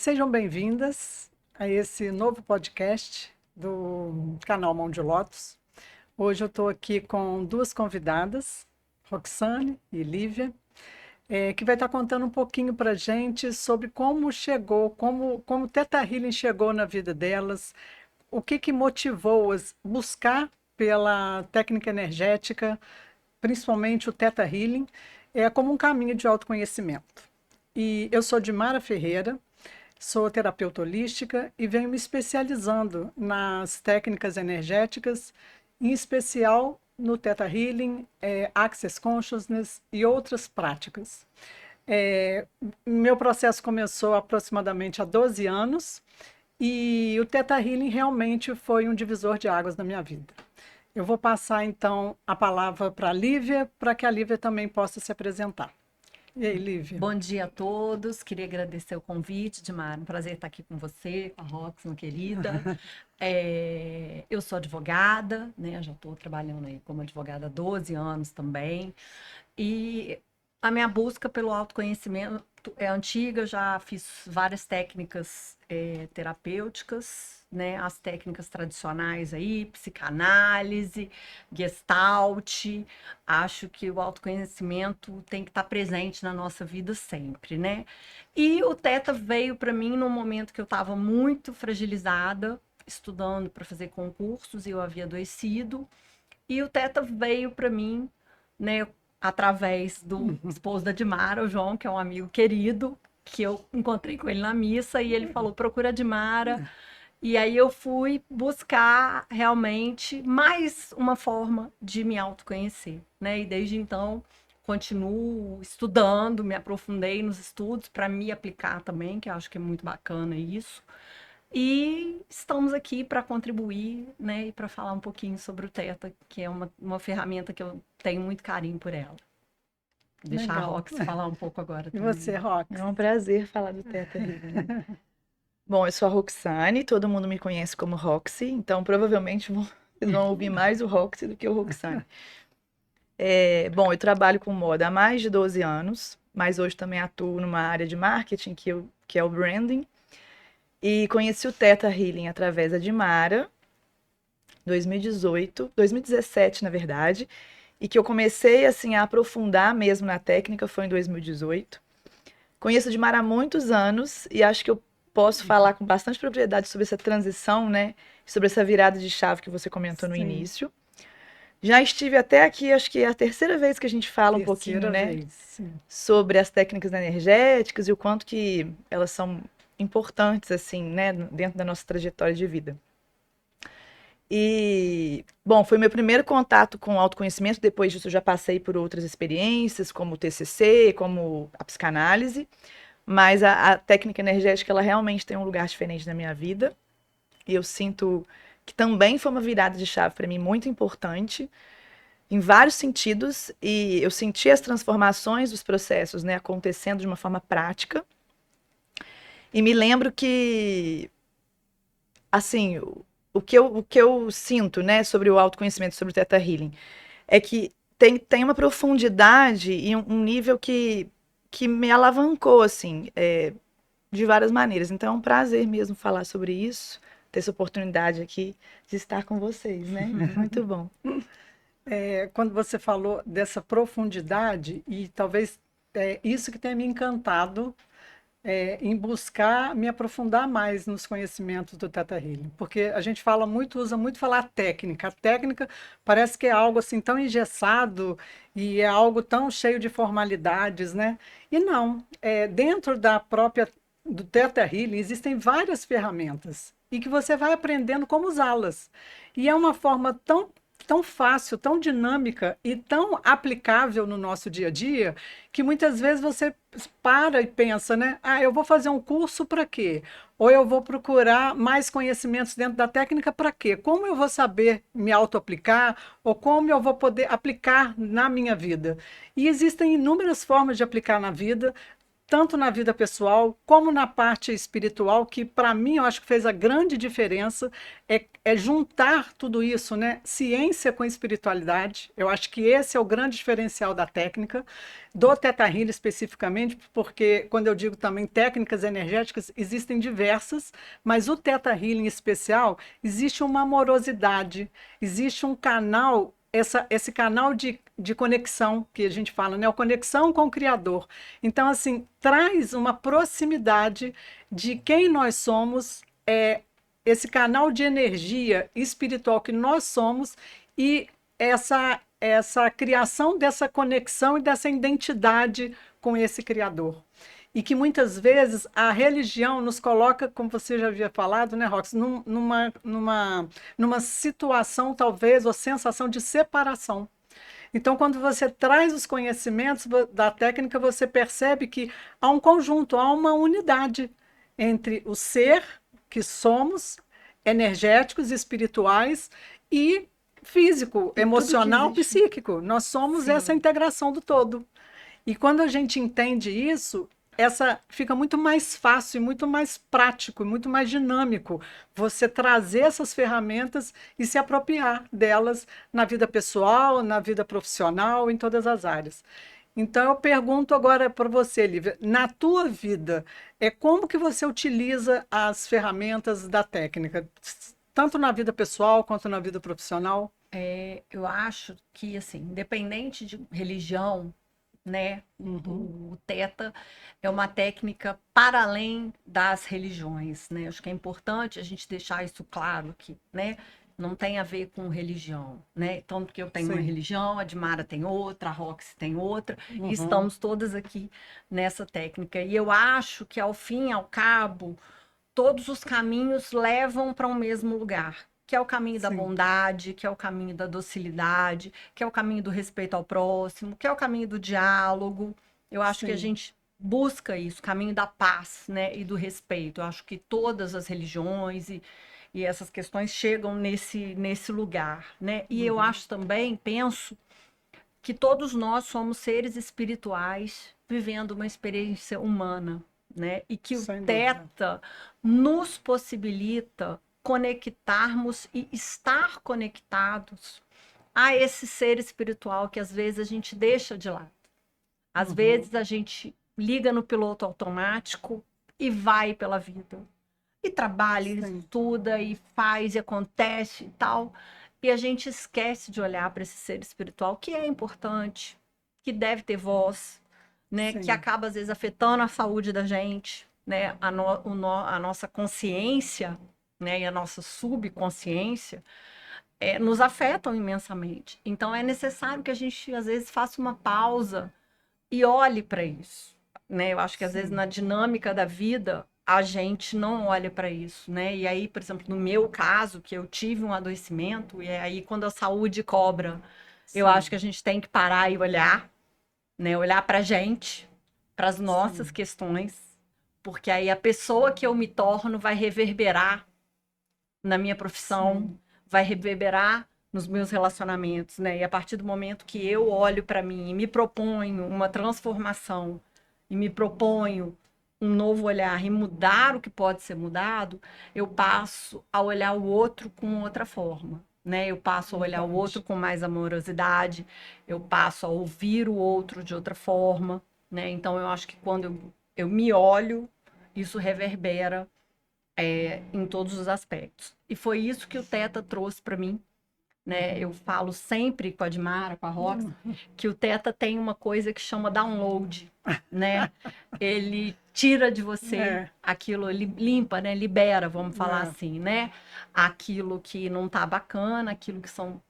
Sejam bem-vindas a esse novo podcast do canal Mão de Lótus. Hoje eu estou aqui com duas convidadas, Roxane e Lívia, que vai estar contando um pouquinho para a gente sobre como chegou, como o Theta Healing chegou na vida delas, o que motivou-as buscar pela técnica energética, principalmente o Theta Healing, como um caminho de autoconhecimento. E eu sou Dimara Ferreira, sou terapeuta holística e venho me especializando nas técnicas energéticas, em especial no Theta Healing, Access Consciousness e outras práticas. Meu processo começou aproximadamente há 12 anos e o Theta Healing realmente foi um divisor de águas na minha vida. Eu vou passar então a palavra para a Lívia, para que a Lívia também possa se apresentar. E aí, Lívia? Bom dia a todos, queria agradecer o convite, Dimar, um prazer estar aqui com você, com a Roxana, querida. Eu sou advogada, né? Já estou trabalhando aí como advogada há 12 anos também. E a minha busca pelo autoconhecimento é antiga, já fiz várias técnicas terapêuticas, né? As técnicas tradicionais aí, psicanálise, gestalt. Acho que o autoconhecimento tem que estar presente na nossa vida sempre, né? E o Theta veio para mim num momento que eu estava muito fragilizada, estudando para fazer concursos e eu havia adoecido. E o Theta veio para mim, né, através do esposo da Dimara, o João, que é um amigo querido, que eu encontrei com ele na missa, e ele falou: procura a Dimara. E aí eu fui buscar realmente mais uma forma de me autoconhecer, né? E desde então continuo estudando, me aprofundei nos estudos para me aplicar também, que eu acho que é muito bacana isso. E estamos aqui para contribuir, né, e para falar um pouquinho sobre o Theta, que é uma ferramenta que eu tenho muito carinho por ela. Vou deixar a Legal. Rox falar um pouco agora E também. você, Rox? É um prazer falar do Theta Healing. Bom, eu sou a Roxane, todo mundo me conhece como Roxy, então provavelmente vocês vão ouvir mais o Roxy do que o Roxane. Bom, eu trabalho com moda há mais de 12 anos, mas hoje também atuo numa área de marketing que é o branding. E conheci o Theta Healing através da Dimara, 2017, na verdade, e que eu comecei assim a aprofundar mesmo na técnica foi em 2018. Conheço a Dimara há muitos anos e acho que eu posso falar com bastante propriedade sobre essa transição, né? Sobre essa virada de chave que você comentou no Sim, início. Já estive até aqui, acho que é a terceira vez que a gente fala um pouquinho, terceira né? vez. Sim. Sobre as técnicas energéticas e o quanto que elas são importantes, assim, né? Dentro da nossa trajetória de vida. E, bom, foi meu primeiro contato com o autoconhecimento. Depois disso, eu já passei por outras experiências, como o TCC, como a psicanálise. Mas a técnica energética, ela realmente tem um lugar diferente na minha vida. E eu sinto que também foi uma virada de chave para mim muito importante, em vários sentidos. E eu senti as transformações dos processos, né, acontecendo de uma forma prática. E me lembro que, assim, o que eu sinto, né, sobre o autoconhecimento, sobre o Theta Healing, é que tem uma profundidade e um nível que me alavancou, assim, de várias maneiras. Então é um prazer mesmo falar sobre isso, ter essa oportunidade aqui de estar com vocês, né? Muito bom. Quando você falou dessa profundidade, e talvez isso que tenha me encantado em buscar me aprofundar mais nos conhecimentos do Theta Healing, porque a gente fala muito, usa muito falar técnica. A técnica parece que é algo assim tão engessado e é algo tão cheio de formalidades, né? E não, dentro da própria do Theta Healing existem várias ferramentas e que você vai aprendendo como usá-las. E é uma forma tão fácil, tão dinâmica e tão aplicável no nosso dia a dia, que muitas vezes você para e pensa, né? Ah, eu vou fazer um curso para quê? Ou eu vou procurar mais conhecimentos dentro da técnica para quê? Como eu vou saber me auto-aplicar? Ou como eu vou poder aplicar na minha vida? E existem inúmeras formas de aplicar na vida. tanto na vida pessoal como na parte espiritual, que para mim eu acho que fez a grande diferença, é juntar tudo isso, né? Ciência com espiritualidade. Eu acho que esse é o grande diferencial da técnica, do Theta Healing especificamente, porque quando eu digo também técnicas energéticas, existem diversas, mas o Theta Healing especial, existe uma amorosidade, existe um canal, esse canal de conexão que a gente fala, né? A conexão com o Criador. Então, assim, traz uma proximidade de quem nós somos, esse canal de energia espiritual que nós somos e essa criação dessa conexão e dessa identidade com esse Criador. E que muitas vezes a religião nos coloca, como você já havia falado, né, Rox, numa situação, talvez, ou sensação de separação. Então, quando você traz os conhecimentos da técnica, você percebe que há um conjunto, há uma unidade entre o ser que somos, energéticos, espirituais e físico, E tudo que emocional, existe. psíquico. Nós somos Sim. essa integração do todo. E quando a gente entende isso, fica muito mais fácil, e muito mais prático, e muito mais dinâmico você trazer essas ferramentas e se apropriar delas na vida pessoal, na vida profissional, em todas as áreas. Então eu pergunto agora para você, Lívia, na tua vida, como que você utiliza as ferramentas da técnica, tanto na vida pessoal quanto na vida profissional? Eu acho que, assim, independente de religião, né, o Theta é uma técnica para além das religiões, né? Acho que é importante a gente deixar isso claro que, né, não tem a ver com religião, né? Tanto que eu tenho uma Sim. religião, a Dimara tem outra, a Roxy tem outra, Uhum. e estamos todas aqui nessa técnica. E eu acho que, ao fim e ao cabo, todos os caminhos levam para um mesmo lugar, que é o caminho da Sim. bondade, que é o caminho da docilidade, que é o caminho do respeito ao próximo, que é o caminho do diálogo. Eu acho que a Sim. gente busca isso, o caminho da paz, né, e do respeito. Eu acho que todas as religiões e essas questões chegam nesse lugar, né? E eu acho também, penso, que todos nós somos seres espirituais vivendo uma experiência humana, né? E que o Sem dúvida. Theta nos possibilita conectarmos e estar conectados a esse ser espiritual que às vezes a gente deixa de lado. Às vezes a gente liga no piloto automático e vai pela vida. E trabalha, e Sim. estuda, e faz, e acontece e tal. E a gente esquece de olhar para esse ser espiritual, que é importante, que deve ter voz, né? Sim. Que acaba, às vezes, afetando a saúde da gente, né? A nossa consciência, né? E a nossa subconsciência nos afetam imensamente. Então, é necessário que a gente, às vezes, faça uma pausa e olhe para isso, né? Eu acho que, às vezes, Sim. na dinâmica da vida, a gente não olha para isso, né? E aí, por exemplo, no meu caso, que eu tive um adoecimento, e aí quando a saúde cobra, eu Sim. acho que a gente tem que parar e olhar, né? Olhar para a gente, para as nossas Sim. questões, porque aí a pessoa que eu me torno vai reverberar na minha profissão, Sim. vai reverberar nos meus relacionamentos, né? E a partir do momento que eu olho para mim e me proponho uma transformação e me proponho um novo olhar e mudar o que pode ser mudado, eu passo a olhar o outro com outra forma, né? Eu passo a olhar o outro com mais amorosidade, eu passo a ouvir o outro de outra forma, né? Então eu acho que quando eu me olho, isso reverbera em todos os aspectos. E foi isso que o Theta trouxe para mim, né? Eu falo sempre com a Dimara, com a Rox, que o Theta tem uma coisa que chama download, né? Ele tira de você aquilo, ele limpa, né? Libera, vamos falar assim, né? Aquilo que não tá bacana, aquilo que são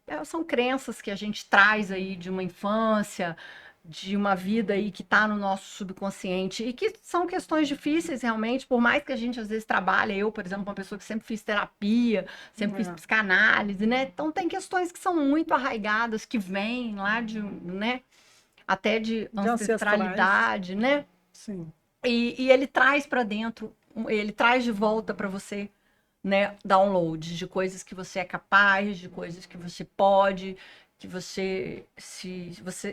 crenças que a gente traz aí de uma infância, de uma vida aí que está no nosso subconsciente e que são questões difíceis realmente, por mais que a gente às vezes trabalhe, eu, por exemplo, uma pessoa que sempre fiz terapia, sempre fiz psicanálise, né? Então tem questões que são muito arraigadas, que vêm lá né? Até de ancestralidade, né? Sim. E ele traz para dentro, ele traz de volta para você, né, downloads de coisas que você é capaz, de coisas que você pode, que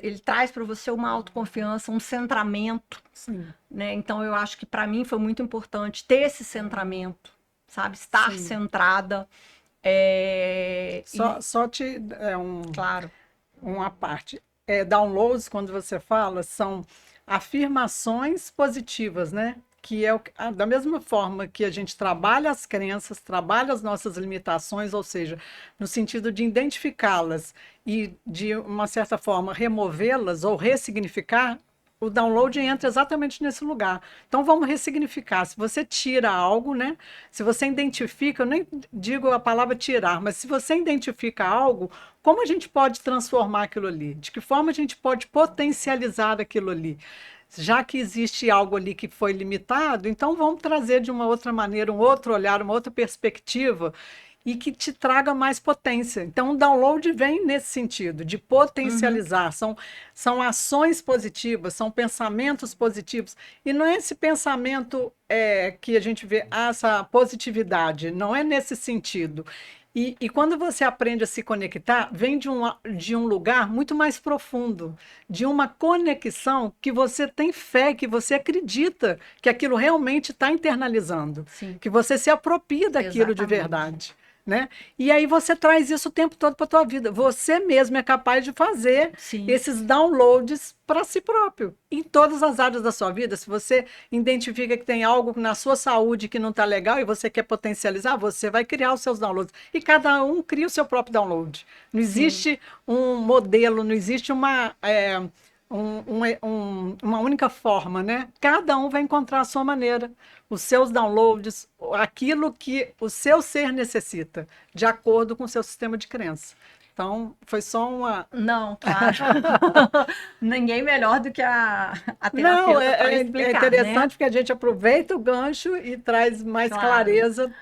ele traz para você uma autoconfiança, um centramento, Sim. né? Então eu acho que para mim foi muito importante ter esse centramento, sabe? Estar Sim. centrada. Claro. Uma parte. Downloads, quando você fala, são afirmações positivas, né? Que é da mesma forma que a gente trabalha as crenças, trabalha as nossas limitações, ou seja, no sentido de identificá-las e, de uma certa forma, removê-las ou ressignificar, o download entra exatamente nesse lugar. Então, vamos ressignificar. Se você tira algo, né? Se você identifica, eu nem digo a palavra tirar, mas se você identifica algo, como a gente pode transformar aquilo ali? De que forma a gente pode potencializar aquilo ali? Já que existe algo ali que foi limitado, então vamos trazer de uma outra maneira, um outro olhar, uma outra perspectiva e que te traga mais potência. Então, o download vem nesse sentido, de potencializar. São ações positivas, são pensamentos positivos. E não é esse pensamento que a gente vê, essa positividade, não é nesse sentido. E quando você aprende a se conectar, vem de um lugar muito mais profundo, de uma conexão que você tem fé, que você acredita que aquilo realmente está internalizando, Sim. que você se apropria daquilo de verdade. Né? E aí você traz isso o tempo todo para a tua vida. Você mesmo é capaz de fazer esses downloads para si próprio, em todas as áreas da sua vida. Se você identifica que tem algo na sua saúde que não está legal e você quer potencializar, você vai criar os seus downloads. E cada um cria o seu próprio download. Não existe um modelo, não existe uma única forma, né? Cada um vai encontrar a sua maneira, os seus downloads, aquilo que o seu ser necessita, de acordo com o seu sistema de crença. Então, foi só uma... Não, claro. Ninguém melhor do que a terapeuta para explicar, é interessante, né? porque a gente aproveita o gancho e traz mais clareza.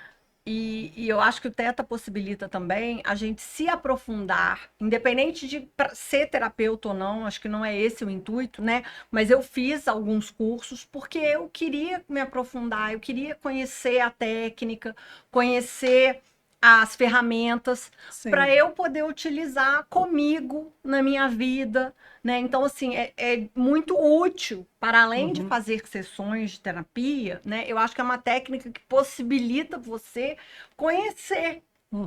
E eu acho que o Theta possibilita também a gente se aprofundar, independente de ser terapeuta ou não, acho que não é esse o intuito, né? Mas eu fiz alguns cursos porque eu queria me aprofundar, eu queria conhecer a técnica, conhecer as ferramentas para eu poder utilizar comigo na minha vida, né? Então, assim, é muito útil, para além de fazer sessões de terapia, né? Eu acho que é uma técnica que possibilita você conhecer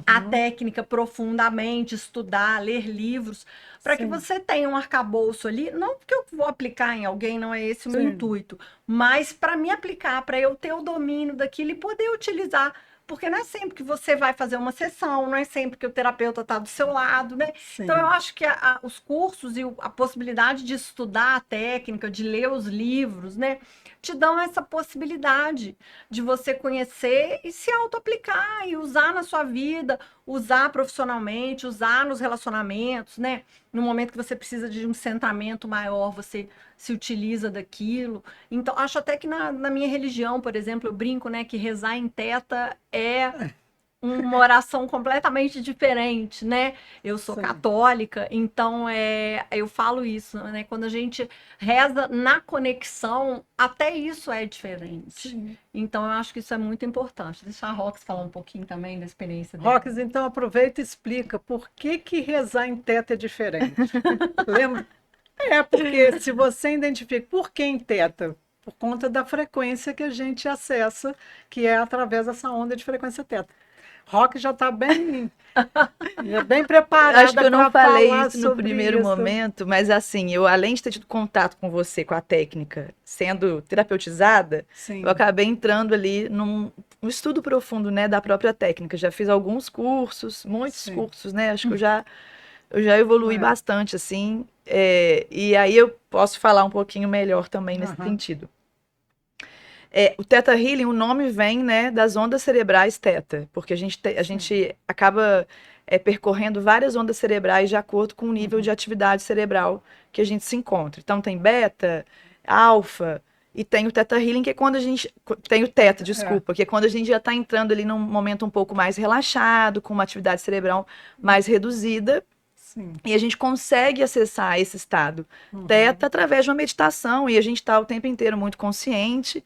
a técnica profundamente, estudar, ler livros, para que você tenha um arcabouço ali, não porque eu vou aplicar em alguém, não é esse o meu intuito, mas para me aplicar, para eu ter o domínio daquilo e poder utilizar. Porque não é sempre que você vai fazer uma sessão, não é sempre que o terapeuta está do seu lado, né? Sim. Então, eu acho que os cursos e a possibilidade de estudar a técnica, de ler os livros, né? Te dão essa possibilidade de você conhecer e se auto-aplicar e usar na sua vida, usar profissionalmente, usar nos relacionamentos, né? No momento que você precisa de um centramento maior, você se utiliza daquilo. Então, acho até que na minha religião, por exemplo, eu brinco, né, que rezar em Theta é uma oração completamente diferente, né? Eu sou católica, então eu falo isso, né? Quando a gente reza na conexão, até isso é diferente. Sim. Então, eu acho que isso é muito importante. Deixa a Rox falar um pouquinho também da experiência dela. Rox, então aproveita e explica por que rezar em Theta é diferente. Lembra? Porque se você identifica por que em Theta, por conta da frequência que a gente acessa, que é através dessa onda de frequência Theta. Rox já está bem preparada. Acho que eu não falei isso no primeiro isso. momento, mas assim, eu além de ter tido contato com você, com a técnica, sendo terapeutizada, eu acabei entrando ali num estudo profundo, né, da própria técnica. Já fiz alguns cursos, muitos cursos, né? Acho que eu já evolui bastante, assim. E aí eu posso falar um pouquinho melhor também nesse sentido. O Theta Healing, o nome vem, né, das ondas cerebrais Theta, porque a gente acaba percorrendo várias ondas cerebrais de acordo com o nível de atividade cerebral que a gente se encontra. Então tem beta, alfa, e tem o Theta Healing, que é quando a gente... Tem o Theta, desculpa, que é quando a gente já está entrando ali num momento um pouco mais relaxado, com uma atividade cerebral mais reduzida, e a gente consegue acessar esse estado Theta através de uma meditação, e a gente está o tempo inteiro muito consciente,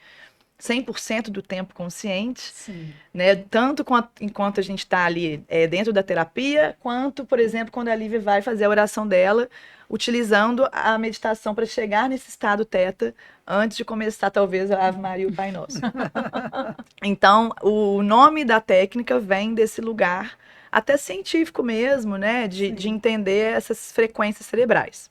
100% do tempo consciente, Sim. né? Tanto enquanto a gente está ali dentro da terapia, quanto, por exemplo, quando a Lívia vai fazer a oração dela, utilizando a meditação para chegar nesse estado teta, antes de começar, talvez, a Ave Maria e o Pai Nosso. Então, o nome da técnica vem desse lugar, até científico mesmo, né? De entender essas frequências cerebrais.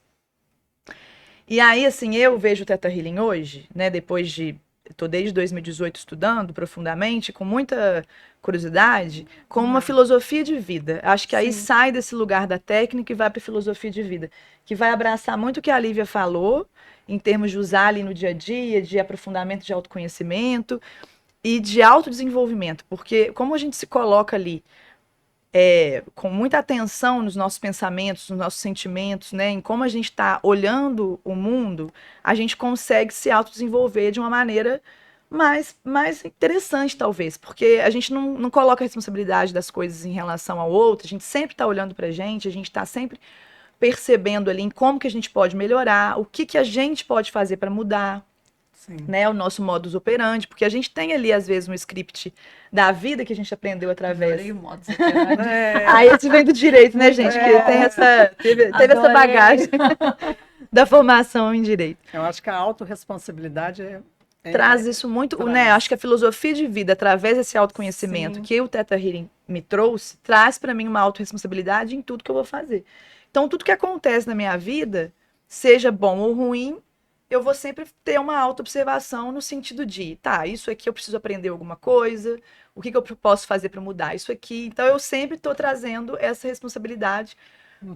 E aí, assim, eu vejo o Theta Healing hoje, né? Depois de... Estou desde 2018 estudando profundamente, com muita curiosidade, como uma filosofia de vida. Acho que aí sai desse lugar da técnica e vai para a filosofia de vida, que vai abraçar muito o que a Lívia falou, em termos de usar ali no dia a dia, de aprofundamento de autoconhecimento e de autodesenvolvimento. Porque como a gente se coloca ali com muita atenção nos nossos pensamentos, nos nossos sentimentos, né, em como a gente está olhando o mundo, a gente consegue se autodesenvolver de uma maneira mais interessante, talvez, porque a gente não coloca a responsabilidade das coisas em relação ao outro, a gente sempre está olhando para a gente está sempre percebendo ali em como que a gente pode melhorar, o que a gente pode fazer para mudar, né, o nosso modus operandi, porque a gente tem ali, às vezes, um script da vida que a gente aprendeu através. Adorei o modus operandi. Aí esse vem do direito, né, gente? Que tem teve essa bagagem da formação em direito. Eu acho que a autorresponsabilidade traz isso muito, né? Acho que a filosofia de vida, através desse autoconhecimento que o Theta Healing me trouxe, traz para mim uma autorresponsabilidade em tudo que eu vou fazer. Então, tudo que acontece na minha vida, seja bom ou ruim, eu vou sempre ter uma autoobservação no sentido de, tá, isso aqui eu preciso aprender alguma coisa, o que eu posso fazer para mudar isso aqui. Então, eu sempre estou trazendo essa responsabilidade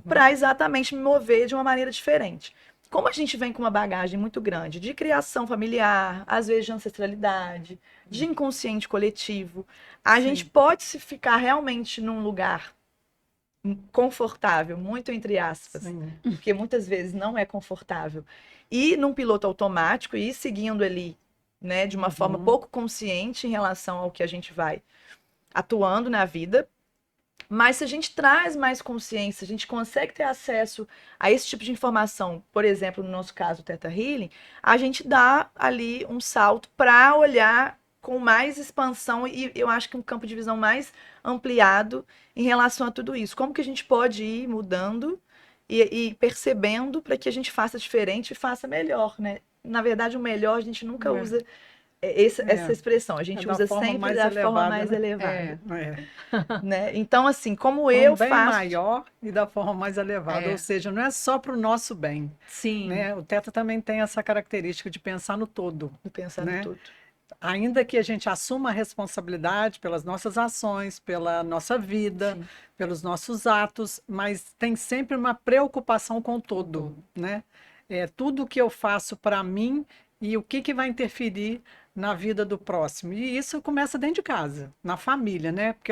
para exatamente me mover de uma maneira diferente. Como a gente vem com uma bagagem muito grande de criação familiar, às vezes de ancestralidade, de inconsciente coletivo, a gente pode se ficar realmente num lugar confortável, muito entre aspas, porque muitas vezes não é confortável, e num piloto automático e seguindo ali, né, de uma forma pouco consciente em relação ao que a gente vai atuando na vida. Mas se a gente traz mais consciência, a gente consegue ter acesso a esse tipo de informação, por exemplo, no nosso caso, o Theta Healing, a gente dá ali um salto para olhar com mais expansão e eu acho que um campo de visão mais ampliado em relação a tudo isso. Como que a gente pode ir mudando e percebendo para que a gente faça diferente e faça melhor, né? Na verdade, o melhor a gente nunca usa essa expressão. A gente usa sempre da forma mais elevada. Né? Então, assim, como eu bem faço... maior e da forma mais elevada. Ou seja, não é só para o nosso bem. Sim. Né? O Theta também tem essa característica de pensar no todo. De pensar no todo. Ainda que a gente assuma a responsabilidade pelas nossas ações, pela nossa vida, pelos nossos atos, mas tem sempre uma preocupação com o todo, né? Tudo que eu faço para mim e o que vai interferir na vida do próximo. E isso começa dentro de casa, na família, né? Porque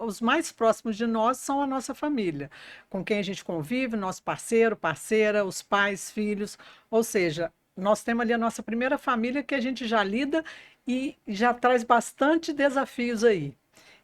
os mais próximos de nós são a nossa família, com quem a gente convive, nosso parceiro, parceira, os pais, filhos, ou seja, nós temos ali a nossa primeira família que a gente já lida e já traz bastante desafios aí.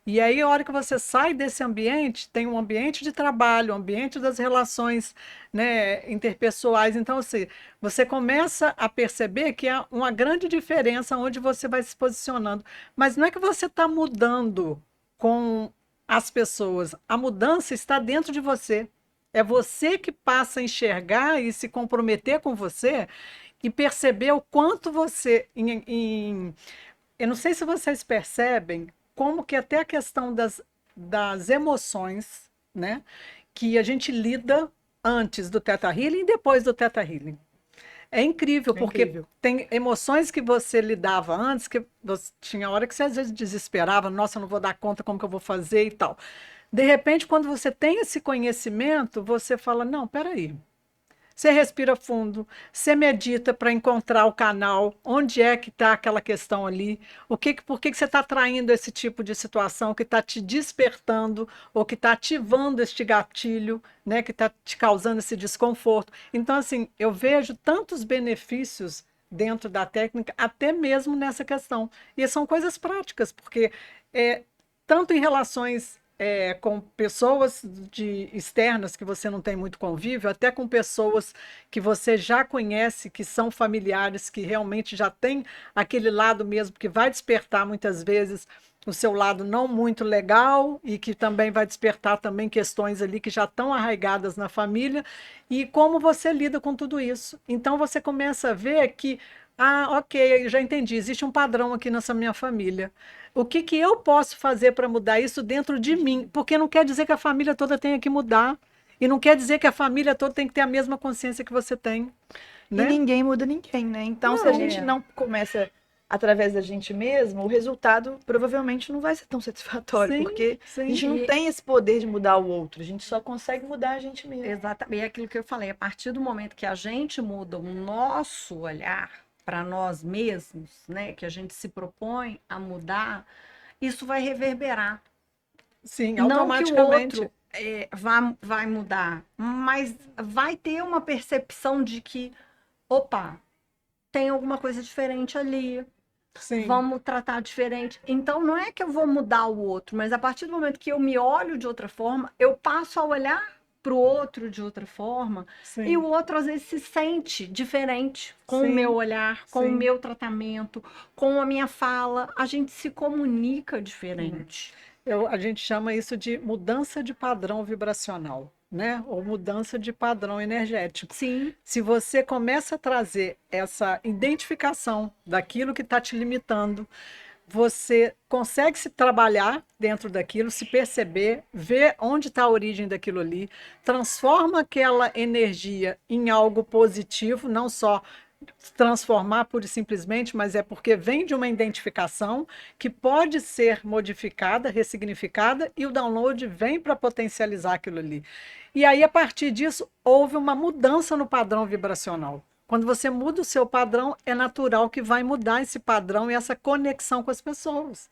E aí, a hora que você sai desse ambiente, tem um ambiente de trabalho, um ambiente das relações, né, interpessoais. Então, assim, você começa a perceber que há uma grande diferença onde você vai se posicionando. Mas não é que você está mudando com as pessoas. A mudança está dentro de você. É você que passa a enxergar e se comprometer com você e perceber o quanto você... Eu não sei se vocês percebem como que até a questão das emoções, né, que a gente lida antes do Theta Healing e depois do Theta Healing. É incrível, porque tem emoções que você lidava antes, que tinha hora que você às vezes desesperava, nossa, eu não vou dar conta como que eu vou fazer e tal. De repente, quando você tem esse conhecimento, você fala, não, peraí. Você respira fundo, você medita para encontrar o canal, onde é que está aquela questão ali, por que você está atraindo esse tipo de situação que está te despertando ou que está ativando este gatilho, né, que está te causando esse desconforto. Então, assim, eu vejo tantos benefícios dentro da técnica, até mesmo nessa questão. E são coisas práticas, porque tanto em relações com pessoas externas que você não tem muito convívio, até com pessoas que você já conhece, que são familiares, que realmente já tem aquele lado mesmo, que vai despertar muitas vezes o seu lado não muito legal e que também vai despertar também questões ali que já estão arraigadas na família e como você lida com tudo isso. Então você começa a ver que, ok, eu já entendi, existe um padrão aqui nessa minha família. O que que eu posso fazer para mudar isso dentro de mim? Porque não quer dizer que a família toda tenha que mudar. E não quer dizer que a família toda tem que ter a mesma consciência que você tem, E né? ninguém muda ninguém, né? Então, se a gente não começa através da gente mesmo, o resultado provavelmente não vai ser tão satisfatório, Sim, porque a gente sim. não tem esse poder de mudar o outro, a gente só consegue mudar a gente mesmo. Exatamente, é aquilo que eu falei, a partir do momento que a gente muda o nosso olhar para nós mesmos, né, que a gente se propõe a mudar, isso vai reverberar. Sim, Não que o automaticamente. outro vai mudar, mas vai ter uma percepção de que, opa, tem alguma coisa diferente ali, Sim, vamos tratar diferente. Então, não é que eu vou mudar o outro, mas a partir do momento que eu me olho de outra forma, eu passo a olhar para o outro de outra forma, e o sim, outro às vezes se sente diferente com o sim, meu olhar, com o sim. meu tratamento, com a minha fala. A gente se comunica diferente. A gente chama isso de mudança de padrão vibracional, né? Ou mudança de padrão energético. Sim, Se você começa a trazer essa identificação daquilo que está te limitando, você consegue se trabalhar dentro daquilo, se perceber, ver onde está a origem daquilo ali, transforma aquela energia em algo positivo, não só transformar pura e simplesmente, mas é porque vem de uma identificação que pode ser modificada, ressignificada, e o download vem para potencializar aquilo ali. E aí, a partir disso, houve uma mudança no padrão vibracional. Quando você muda o seu padrão, é natural que vai mudar esse padrão e essa conexão com as pessoas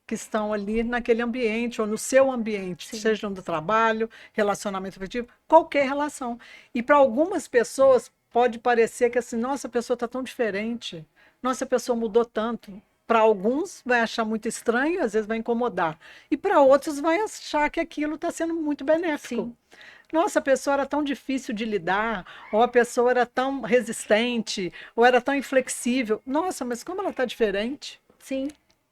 que estão ali naquele ambiente ou no seu ambiente, sim. seja no trabalho, relacionamento afetivo, qualquer relação. E para algumas pessoas pode parecer que assim, nossa, a pessoa está tão diferente, nossa, a pessoa mudou tanto. Para alguns vai achar muito estranho, às vezes vai incomodar. E para outros vai achar que aquilo está sendo muito benéfico. Sim. Nossa, a pessoa era tão difícil de lidar, ou a pessoa era tão resistente, ou era tão inflexível. Nossa, mas como ela está diferente, Sim,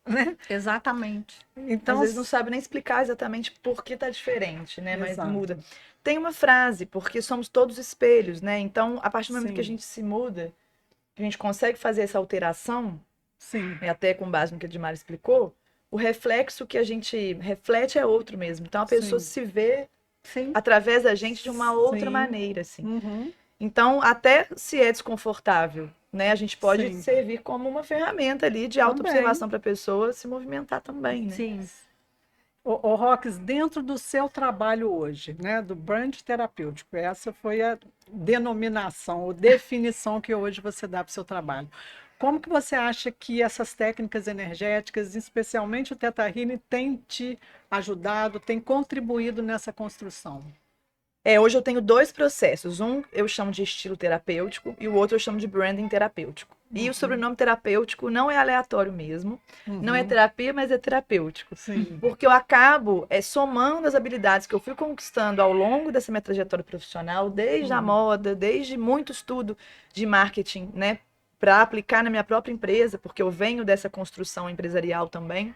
né? exatamente. Então, Às vezes não sabe nem explicar exatamente por que tá diferente, né? Mas exato. muda. Tem uma frase, porque somos todos espelhos, né? Então, a partir do momento que a Sim, gente se muda, que a gente consegue fazer essa alteração, sim, e até com base no que a Edmar explicou, o reflexo que a gente reflete é outro mesmo. Então, a pessoa sim, se vê Sim, através da gente de uma outra sim. maneira, assim. Uhum, Então, até se é desconfortável, né? A gente pode sim. servir como uma ferramenta ali de Também. autoobservação para a pessoa se movimentar também, né? sim. O Rox, dentro do seu trabalho hoje, né, do brand terapêutico, essa foi a denominação ou definição que hoje você dá para o seu trabalho. Como que você acha que essas técnicas energéticas, especialmente o Theta Healing, têm te ajudado, têm contribuído nessa construção? Hoje eu tenho dois processos. Um eu chamo de estilo terapêutico e o outro eu chamo de branding terapêutico. E o sobrenome terapêutico não é aleatório mesmo. Não é Uhum, terapia, mas é terapêutico. sim. Porque eu acabo somando as habilidades que eu fui conquistando ao longo dessa minha trajetória profissional, desde a moda, desde muito estudo de marketing, né? Para aplicar na minha própria empresa, porque eu venho dessa construção empresarial também.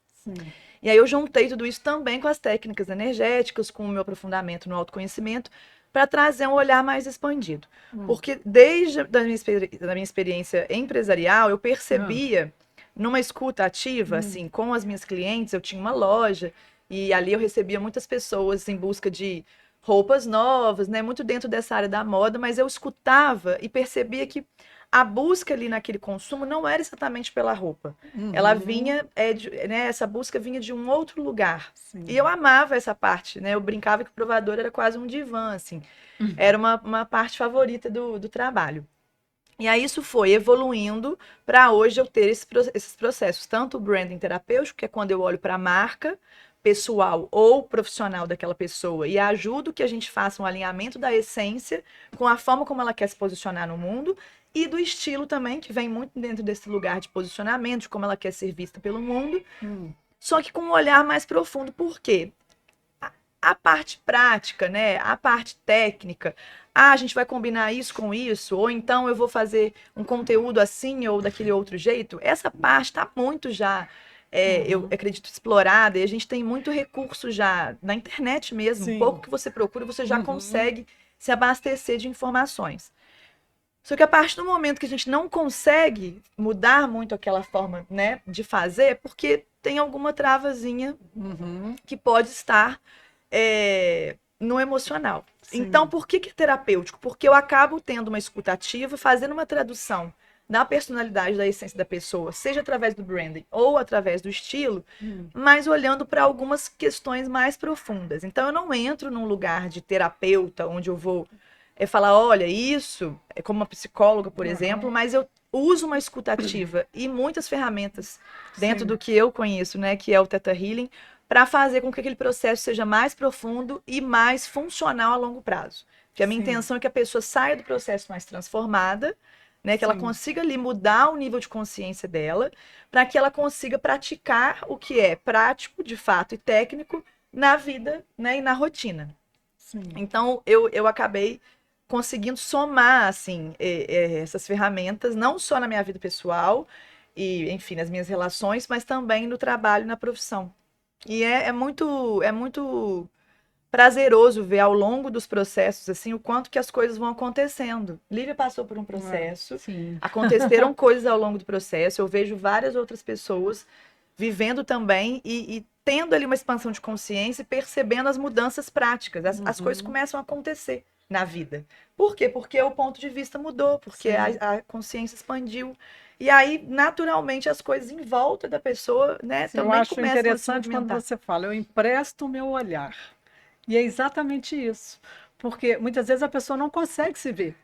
Sim. E aí eu juntei tudo isso também com as técnicas energéticas, com o meu aprofundamento no autoconhecimento, para trazer um olhar mais expandido. Porque desde a da minha experiência empresarial, eu percebia, numa escuta ativa, assim, com as minhas clientes, eu tinha uma loja, e ali eu recebia muitas pessoas em busca de roupas novas, né, muito dentro dessa área da moda, mas eu escutava e percebia que a busca ali naquele consumo não era exatamente pela roupa. Ela vinha, né, essa busca vinha de um outro lugar. Sim. E eu amava essa parte, né? Eu brincava que o provador era quase um divã, assim. Era uma parte favorita do trabalho. E aí isso foi evoluindo para hoje eu ter esses processos, tanto o branding terapêutico, que é quando eu olho para a marca pessoal ou profissional daquela pessoa e ajudo que a gente faça um alinhamento da essência com a forma como ela quer se posicionar no mundo e do estilo também, que vem muito dentro desse lugar de posicionamento, de como ela quer ser vista pelo mundo, só que com um olhar mais profundo. Por quê? a parte prática, né? A parte técnica. Ah, a gente vai combinar isso com isso, ou então eu vou fazer um conteúdo assim ou daquele outro jeito. Essa parte está muito já, eu acredito, explorada, e a gente tem muito recurso já na internet mesmo. Um Sim. pouco que você procura, você já consegue se abastecer de informações. Só que a partir do momento que a gente não consegue mudar muito aquela forma, né, de fazer, porque tem alguma travazinha que pode estar no emocional. Sim. Então, por que é terapêutico? Porque eu acabo tendo uma escuta ativa, fazendo uma tradução da personalidade, da essência da pessoa, seja através do branding ou através do estilo, mas olhando para algumas questões mais profundas. Então, eu não entro num lugar de terapeuta, onde eu vou falar, olha, isso é como uma psicóloga, por exemplo, mas eu uso uma escuta ativa e muitas ferramentas dentro do que eu conheço, né, que é o Theta Healing, para fazer com que aquele processo seja mais profundo e mais funcional a longo prazo. Porque a minha intenção é que a pessoa saia do processo mais transformada, né, que ela consiga ali mudar o nível de consciência dela, para que ela consiga praticar o que é prático, de fato, e técnico na vida, né, e na rotina. Sim. Então, eu acabei conseguindo somar, assim, essas ferramentas, não só na minha vida pessoal e, enfim, nas minhas relações, mas também no trabalho e na profissão. E é muito prazeroso ver ao longo dos processos, assim, o quanto que as coisas vão acontecendo. Lívia passou por um processo, aconteceram coisas ao longo do processo, eu vejo várias outras pessoas vivendo também e tendo ali uma expansão de consciência e percebendo as mudanças práticas. As coisas começam a acontecer na vida. Por quê? Porque o ponto de vista mudou, porque a consciência expandiu. E aí, naturalmente, as coisas em volta da pessoa, né, Eu também acho começam a se interessante quando movimentar. você fala, eu empresto o meu olhar. E é exatamente isso. Porque muitas vezes a pessoa não consegue se ver.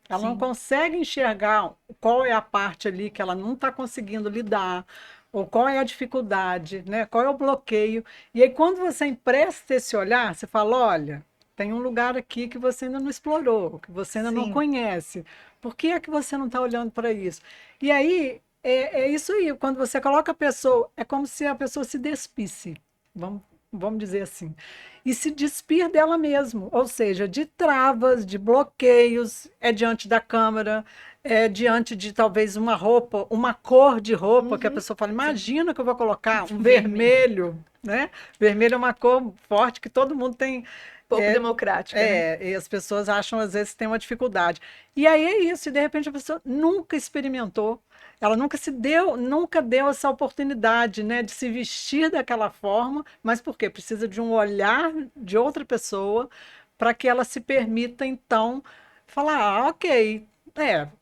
Ela não consegue enxergar qual é a parte ali que ela não está conseguindo lidar, ou qual é a dificuldade, né? Qual é o bloqueio. E aí, quando você empresta esse olhar, você fala: olha, tem um lugar aqui que você ainda não explorou, que você ainda não conhece. Por que é que você não está olhando para isso? E aí, é isso aí. Quando você coloca a pessoa, é como se a pessoa se despisse. Vamos dizer assim, e se despir dela mesma, ou seja, de travas, de bloqueios, é diante da câmera, é diante de talvez uma roupa, uma cor de roupa, que a pessoa fala, imagina que eu vou colocar um vermelho, né? Vermelho é uma cor forte que todo mundo tem. Pouco democrática, né? E as pessoas acham, às vezes, que tem uma dificuldade. E aí é isso, e de repente a pessoa nunca experimentou, ela nunca deu essa oportunidade, né, de se vestir daquela forma, mas por quê? Precisa de um olhar de outra pessoa para que ela se permita, então, falar, ok,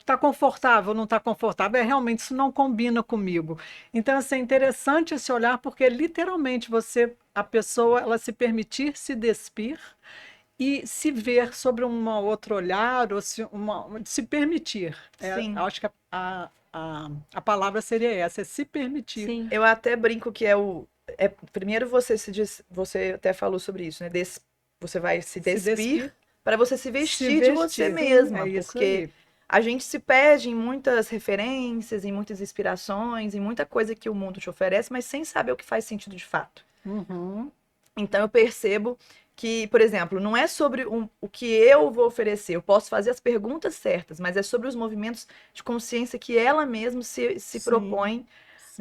tá confortável, não tá confortável, realmente isso não combina comigo. Então, assim, é interessante esse olhar, porque literalmente a pessoa, ela se permitir se despir e se ver sobre um outro olhar, ou se permitir. Sim. Acho que a palavra seria essa, é se permitir. Sim. Eu até brinco que primeiro você até falou sobre isso, né? Você vai se despir para você se vestir de você mesma, porque a gente se perde em muitas referências, em muitas inspirações, em muita coisa que o mundo te oferece, mas sem saber o que faz sentido de fato. Então eu percebo que, por exemplo, não é sobre o que eu vou oferecer, eu posso fazer as perguntas certas, mas é sobre os movimentos de consciência que ela mesma se propõe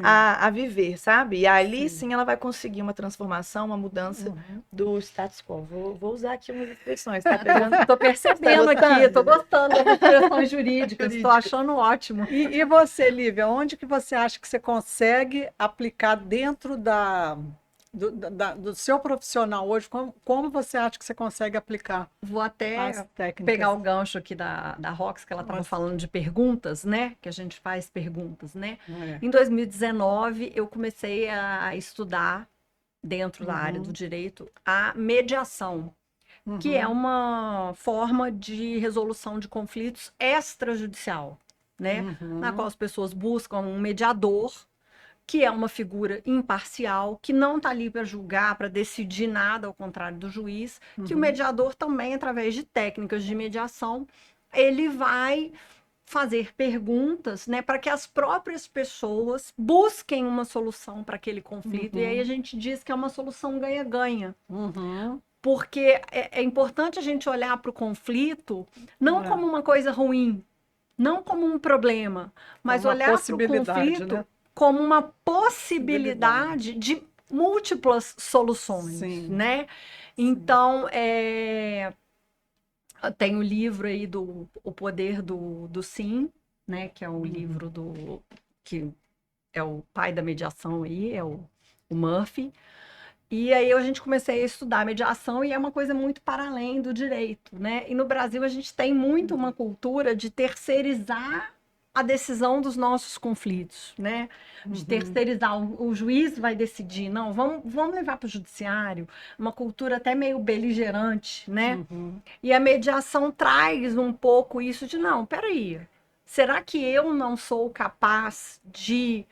a viver, sabe? E ali sim ela vai conseguir uma transformação, uma mudança do status quo. Vou usar aqui umas expressões, tá? Tô percebendo aqui, tô gostando das expressões jurídicas, tô achando ótimo. E você, Lívia, onde que você acha que você consegue aplicar dentro do seu profissional hoje? Como você acha que você consegue aplicar Vou até as técnicas? pegar o gancho aqui da Rox, que ela estava falando de perguntas, né? Que a gente faz perguntas, né? Em 2019, eu comecei a estudar, dentro da área do direito, a mediação, que é uma forma de resolução de conflitos extrajudicial, né? Na qual as pessoas buscam um mediador, que é uma figura imparcial, que não está ali para julgar, para decidir nada, ao contrário do juiz, que o mediador também, através de técnicas de mediação, ele vai fazer perguntas, né, para que as próprias pessoas busquem uma solução para aquele conflito. E aí a gente diz que é uma solução ganha-ganha. Porque é importante a gente olhar para o conflito não como uma coisa ruim, não como um problema, mas Uma olhar para o possibilidade, conflito né? como uma possibilidade de múltiplas soluções, Sim. né? Então, tem o livro aí O Poder do Sim, né? Que é o livro que é o pai da mediação aí, é o Murphy. E aí a gente comecei a estudar mediação e é uma coisa muito para além do direito, né? E no Brasil a gente tem muito uma cultura de terceirizar a decisão dos nossos conflitos, né? De terceirizar, o juiz vai decidir, não, vamos levar para o judiciário, uma cultura até meio beligerante, né? E a mediação traz um pouco isso de, não, peraí, será que eu não sou capaz de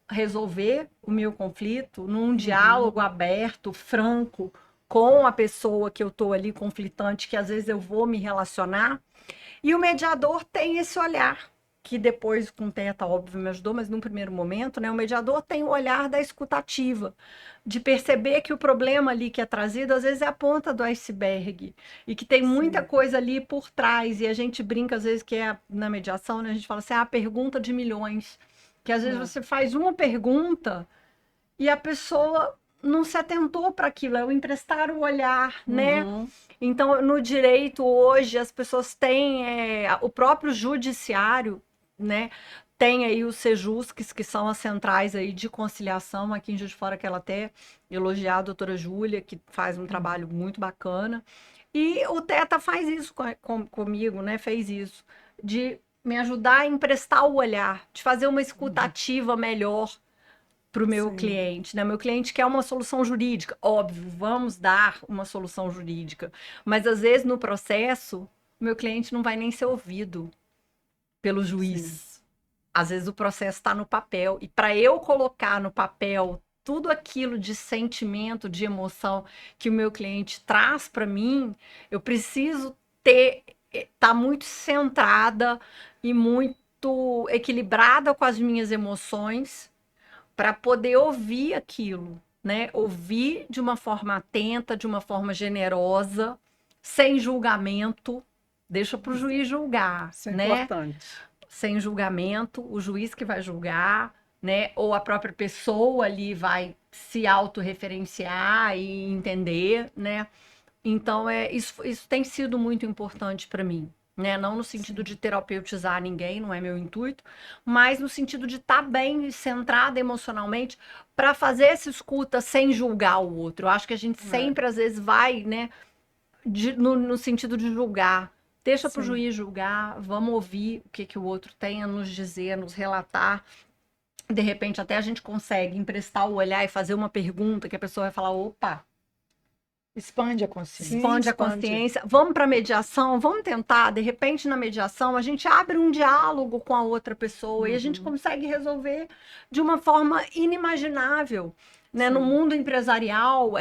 resolver o meu conflito num diálogo aberto, franco, com a pessoa que eu estou ali conflitante, que às vezes eu vou me relacionar? E o mediador tem esse olhar, que depois com o Teta, óbvio, me ajudou, mas num primeiro momento, né, o mediador tem o olhar da escutativa, de perceber que o problema ali que é trazido, às vezes é a ponta do iceberg, e que tem muita coisa ali por trás, e a gente brinca, às vezes, que é na mediação, né, a gente fala assim, a pergunta de milhões, que às vezes você faz uma pergunta e a pessoa não se atentou para aquilo, é o emprestar o olhar, né? Então, no direito hoje, as pessoas têm o próprio judiciário, né? Tem aí os sejusques, que são as centrais aí de conciliação, aqui em Juiz de Fora, que ela até elogiar a doutora Júlia, que faz um trabalho muito bacana. E o Teta faz isso comigo, né? Fez isso, de me ajudar a emprestar o olhar, de fazer uma escutativa melhor para o meu cliente, né? Meu cliente quer uma solução jurídica, óbvio, vamos dar uma solução jurídica, mas às vezes no processo, o meu cliente não vai nem ser ouvido pelo juiz. Às vezes o processo está no papel, e para eu colocar no papel tudo aquilo de sentimento, de emoção que o meu cliente traz para mim, eu preciso estar muito centrada e muito equilibrada com as minhas emoções para poder ouvir aquilo, né? Ouvir de uma forma atenta, de uma forma generosa, sem julgamento. Deixa para o juiz julgar, Isso é né? importante. Sem julgamento, o juiz que vai julgar, né? Ou a própria pessoa ali vai se autorreferenciar e entender, né? Então, isso tem sido muito importante para mim, né? Não no sentido de terapeutizar ninguém, não é meu intuito, mas no sentido de estar bem centrada emocionalmente para fazer essa escuta sem julgar o outro. Eu acho que a gente sempre, às vezes, vai, né, no sentido de julgar. Deixa para o juiz julgar, vamos ouvir o que o outro tem a nos dizer, a nos relatar. De repente, até a gente consegue emprestar o olhar e fazer uma pergunta que a pessoa vai falar: opa, Expande a consciência. expande a consciência. Vamos para a mediação, vamos tentar. De repente, na mediação, a gente abre um diálogo com a outra pessoa e a gente consegue resolver de uma forma inimaginável. Né? No mundo empresarial,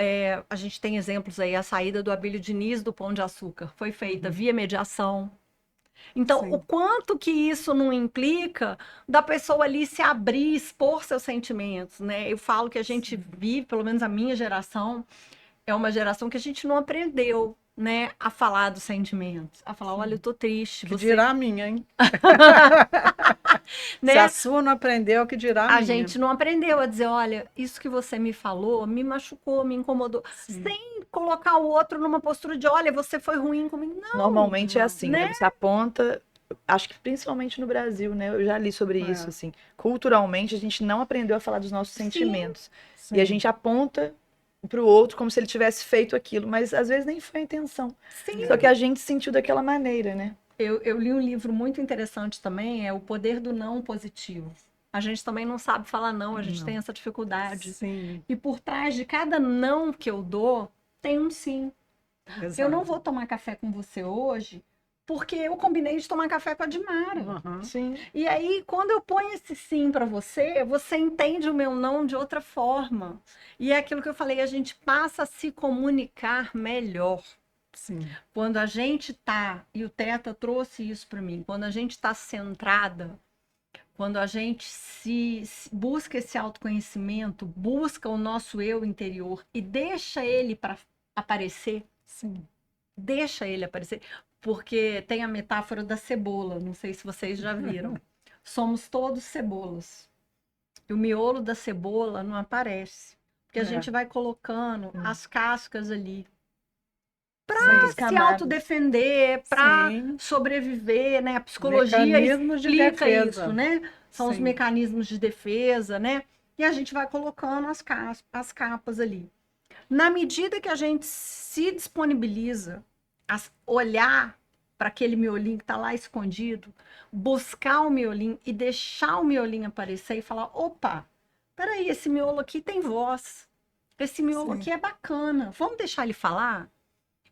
a gente tem exemplos aí, a saída do Abílio Diniz do Pão de Açúcar foi feita via mediação. Então, o quanto que isso não implica da pessoa ali se abrir, expor seus sentimentos, né? Eu falo que a gente vive, pelo menos a minha geração, é uma geração que a gente não aprendeu, né, a falar dos sentimentos, a falar, olha, eu tô triste. Que dirá a minha, hein? Né? Se a sua não aprendeu, que dirá a minha. A gente não aprendeu a dizer, olha, isso que você me falou me machucou, me incomodou. Sem colocar o outro numa postura de, olha, você foi ruim comigo. Não. Normalmente é assim, né? né? Você aponta, acho que principalmente no Brasil, né? Eu já li sobre isso, assim. Culturalmente, a gente não aprendeu a falar dos nossos sentimentos. E a gente aponta para o outro como se ele tivesse feito aquilo, mas às vezes nem foi a intenção. Só que a gente sentiu daquela maneira, né? Eu li um livro muito interessante também, é O Poder do Não Positivo. A gente também não sabe falar não, a gente tem essa dificuldade. Sim. E por trás de cada não que eu dou, tem um sim. Exato. Eu não vou tomar café com você hoje, porque eu combinei de tomar café com a Dimara. Sim. E aí, quando eu ponho esse sim para você, você entende o meu não de outra forma. E é aquilo que eu falei, a gente passa a se comunicar melhor. Sim. Quando a gente tá, e o Teta trouxe isso para mim, quando a gente está centrada, quando a gente se busca esse autoconhecimento, busca o nosso eu interior e deixa ele para aparecer, Sim. Deixa ele aparecer. Porque tem a metáfora da cebola, não sei se vocês já viram. Somos todos cebolas. E o miolo da cebola não aparece. Porque a gente vai colocando as cascas ali. Muitas Se camadas. autodefender, para Sim. sobreviver, né? A psicologia Mecanismos de explica defesa. isso, né? São os Sim. mecanismos de defesa, né? E a gente vai colocando as capas ali. Na medida que a gente se disponibiliza a olhar para aquele miolinho que está lá escondido, buscar o miolinho e deixar o miolinho aparecer e falar: opa, peraí, esse miolo aqui tem voz. Esse miolo Sim. aqui é bacana. Vamos deixar ele falar?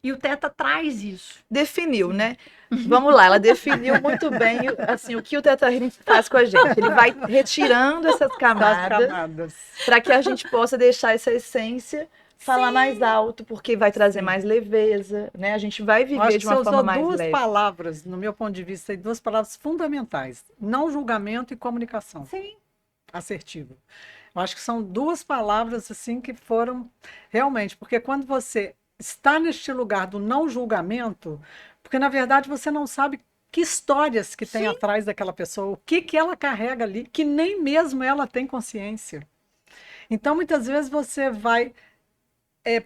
E o Teta traz isso. Definiu, né? Vamos lá, ela definiu muito bem assim, o que o Teta Healing faz com a gente. Ele vai retirando essas Das camadas camadas. para que a gente possa deixar essa essência falar mais alto, porque vai trazer Sim. mais leveza, né? A gente vai Eu acho viver que de você uma forma usou mais duas leve. palavras, no meu ponto de vista, e duas palavras fundamentais: não julgamento e comunicação Sim. assertiva. Eu acho que são duas palavras assim que foram realmente, porque quando você está neste lugar do não julgamento, porque na verdade você não sabe que histórias que tem atrás daquela pessoa, o que que ela carrega ali, que nem mesmo ela tem consciência. Então, muitas vezes você vai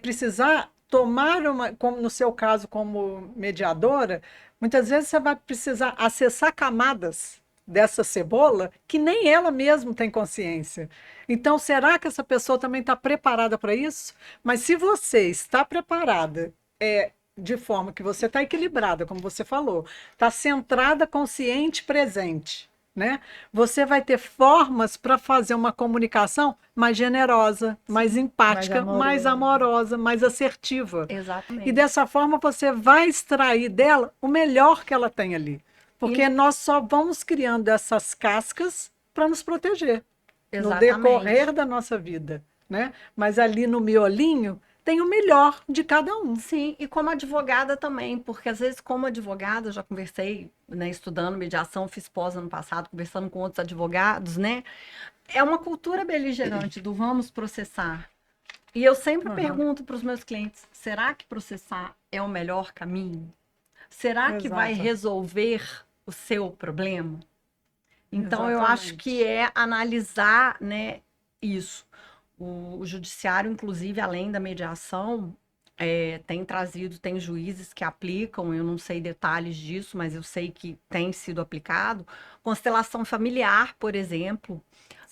precisar tomar uma, como no seu caso como mediadora, muitas vezes você vai precisar acessar camadas dessa cebola que nem ela mesma tem consciência. Então, será que essa pessoa também está preparada para isso? Mas se você está preparada, de forma que você está equilibrada, como você falou, está centrada, consciente, presente, né? Você vai ter formas para fazer uma comunicação mais generosa, mais empática, mais amorosa, mais assertiva. E Exatamente. dessa forma você vai extrair dela o melhor que ela tem ali. Porque nós só vamos criando essas cascas para nos proteger no Exatamente. decorrer da nossa vida, né? Mas ali no miolinho tem o melhor de cada um. Sim, e como advogada também, porque às vezes como advogada, eu já conversei, né, estudando mediação, fiz pós ano passado, conversando com outros advogados, né? É uma cultura beligerante do vamos processar. E eu sempre pergunto para os meus clientes: será que processar é o melhor caminho? Será que vai Exato. resolver o seu problema? Então, eu acho Exatamente. que é analisar, né, isso. O judiciário, inclusive, além da mediação, tem trazido, tem juízes que aplicam, eu não sei detalhes disso, mas eu sei que tem sido aplicado. Constelação familiar, por exemplo,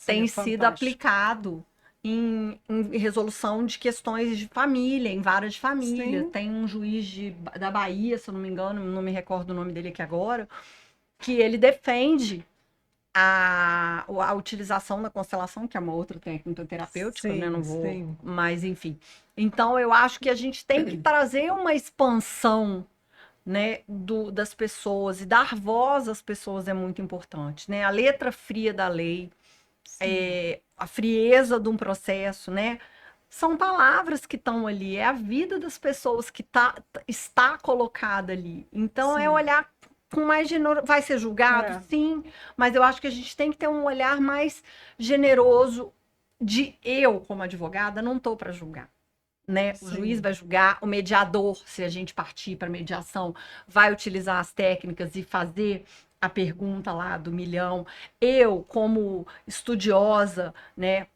tem Sim, sido fantástico. aplicado em resolução de questões de família, em vara de família. Sim. Tem um juiz da Bahia, se eu não me engano, não me recordo o nome dele aqui agora, que ele defende a utilização da constelação, que é uma outra técnica terapêutica, né? Não vou, Sim. mas enfim. Então, eu acho que a gente tem que trazer uma expansão, né, das pessoas, e dar voz às pessoas é muito importante, né? A letra fria da lei, a frieza de um processo, né? São palavras que estão ali, é a vida das pessoas que está colocada ali. Então, é olhar com mais generoso. Vai ser julgado? Sim, mas eu acho que a gente tem que ter um olhar mais generoso eu, como advogada, não estou para julgar. Né? O juiz vai julgar, o mediador, se a gente partir para mediação, vai utilizar as técnicas e fazer a pergunta lá do milhão. Eu, como estudiosa, né,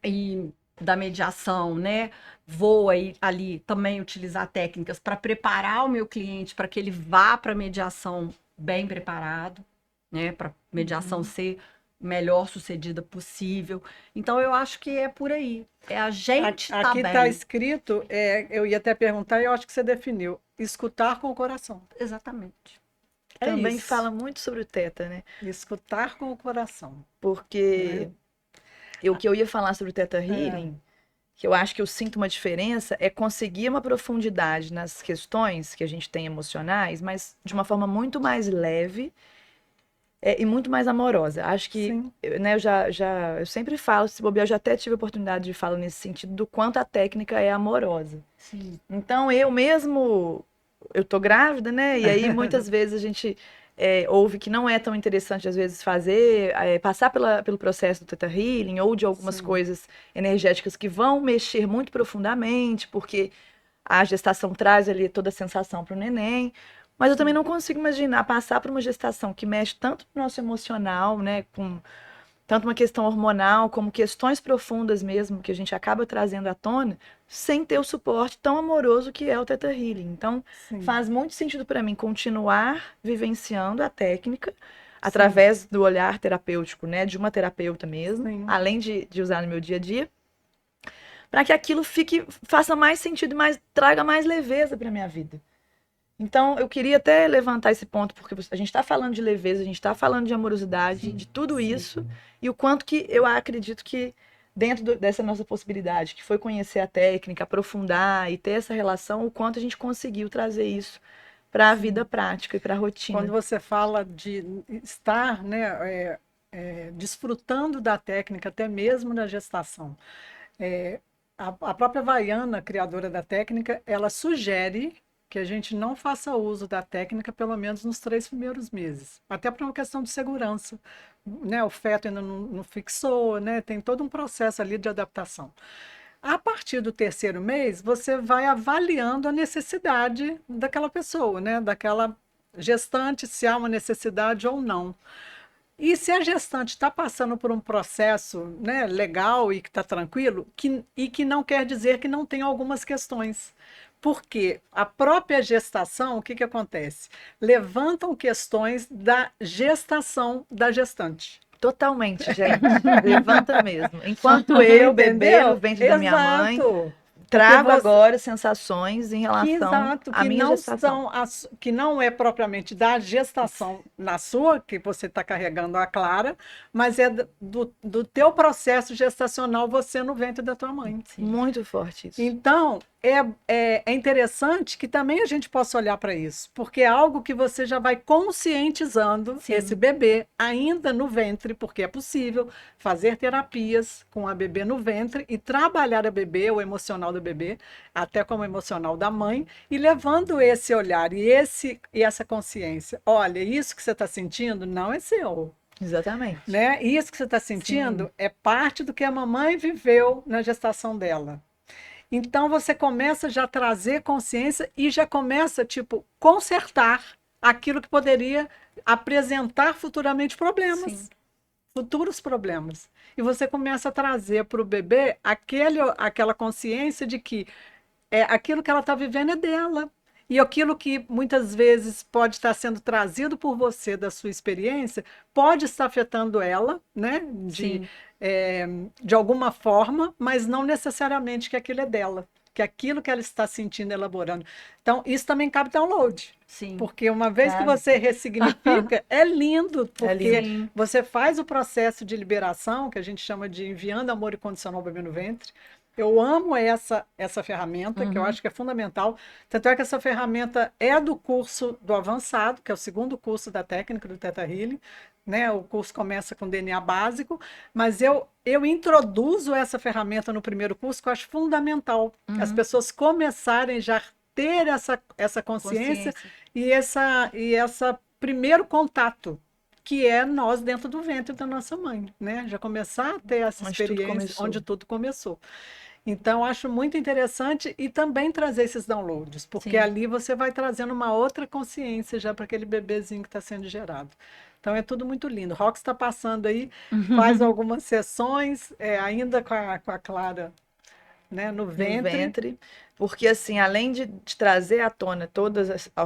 e da mediação, né, vou ali também utilizar técnicas para preparar o meu cliente para que ele vá para a mediação bem preparado, né, para mediação ser melhor sucedida possível. Então, eu acho que é por aí. É a gente tá Aqui bem. está escrito, eu ia até perguntar, e eu acho que você definiu: escutar com o coração. Exatamente. Também isso. fala muito sobre o Teta, né? Escutar com o coração. Porque o que eu ia falar sobre o Teta Healing, que eu acho que eu sinto uma diferença, é conseguir uma profundidade nas questões que a gente tem emocionais, mas de uma forma muito mais leve e muito mais amorosa. Acho que, Sim. né, eu sempre falo, se bobear, eu já até tive a oportunidade de falar nesse sentido, do quanto a técnica é amorosa. Sim. Então, eu tô grávida, né? E aí, muitas vezes, a gente ouve que não é tão interessante, às vezes, passar pelo processo do Theta Healing ou de algumas coisas energéticas que vão mexer muito profundamente, porque a gestação traz ali toda a sensação para o neném, mas eu também não consigo imaginar passar por uma gestação que mexe tanto no nosso emocional, né, com tanto uma questão hormonal como questões profundas mesmo que a gente acaba trazendo à tona, sem ter o suporte tão amoroso que é o Theta Healing. Então, Sim, faz muito sentido para mim continuar vivenciando a técnica sim, através do olhar terapêutico, né, de uma terapeuta mesmo, sim. além de usar no meu dia a dia, para que aquilo faça mais sentido e traga mais leveza para minha vida. Então, eu queria até levantar esse ponto, porque a gente está falando de leveza, a gente está falando de amorosidade, de tudo isso, e o quanto que eu acredito que dentro dessa nossa possibilidade, que foi conhecer a técnica, aprofundar e ter essa relação, o quanto a gente conseguiu trazer isso para a vida prática e para a rotina. Quando você fala de estar, né, desfrutando da técnica, até mesmo na gestação, é, a própria Vaiana, criadora da técnica, ela sugere que a gente não faça uso da técnica pelo menos nos 3 primeiros meses, até por uma questão de segurança, né? O feto ainda não fixou, né? Tem todo um processo ali de adaptação. A partir do 3º mês, você vai avaliando a necessidade daquela pessoa, né? Daquela gestante, se há uma necessidade ou não. E se a gestante está passando por um processo, né, legal e que está tranquilo, e que não quer dizer que não tem algumas questões. Porque a própria gestação, o que acontece? Levantam questões da gestação da gestante. Totalmente, gente. Levanta mesmo. Enquanto eu, bebê, no Entendeu? ventre da minha mãe, Exato. Porque trago você, agora sensações em que relação exato, à que minha não gestação. são que não é propriamente da gestação na sua, que você está carregando a Clara, mas é do teu processo gestacional você no ventre da tua mãe. Muito forte isso. Então, é interessante que também a gente possa olhar para isso, porque é algo que você já vai conscientizando esse bebê ainda no ventre, porque é possível fazer terapias com a bebê no ventre e trabalhar a bebê, o emocional do bebê, até como o emocional da mãe, e levando esse olhar e essa consciência. Olha, isso que você está sentindo não é seu. Exatamente. Né? Isso que você está sentindo é parte do que a mamãe viveu na gestação dela. Então você começa já a trazer consciência e já começa, tipo, consertar aquilo que poderia apresentar futuramente problemas, futuros problemas. E você começa a trazer para o bebê aquela consciência de que aquilo que ela está vivendo é dela. E aquilo que muitas vezes pode estar sendo trazido por você da sua experiência, pode estar afetando ela, né? De alguma forma, mas não necessariamente que aquilo é dela, que aquilo que ela está sentindo, elaborando. Então, isso também cabe download. Sim. Porque uma vez que você ressignifica, é lindo, porque você faz o processo de liberação, que a gente chama de enviando amor incondicional ao bebê no ventre. Eu amo essa ferramenta, que eu acho que é fundamental. Tanto é que essa ferramenta é do curso do avançado, que é o segundo curso da técnica do Theta Healing. Né? O curso começa com DNA básico, mas eu introduzo essa ferramenta no primeiro curso, que eu acho fundamental. As pessoas começarem já a ter essa consciência e essa primeiro contato, que é nós dentro do ventre da nossa mãe, né? Já começar a ter essa experiência onde tudo começou. Então, acho muito interessante e também trazer esses downloads, porque ali você vai trazendo uma outra consciência já para aquele bebezinho que está sendo gerado. Então, é tudo muito lindo. Rox está passando aí, faz algumas sessões, ainda com a Clara, né, no ventre. Porque, assim, além de trazer à tona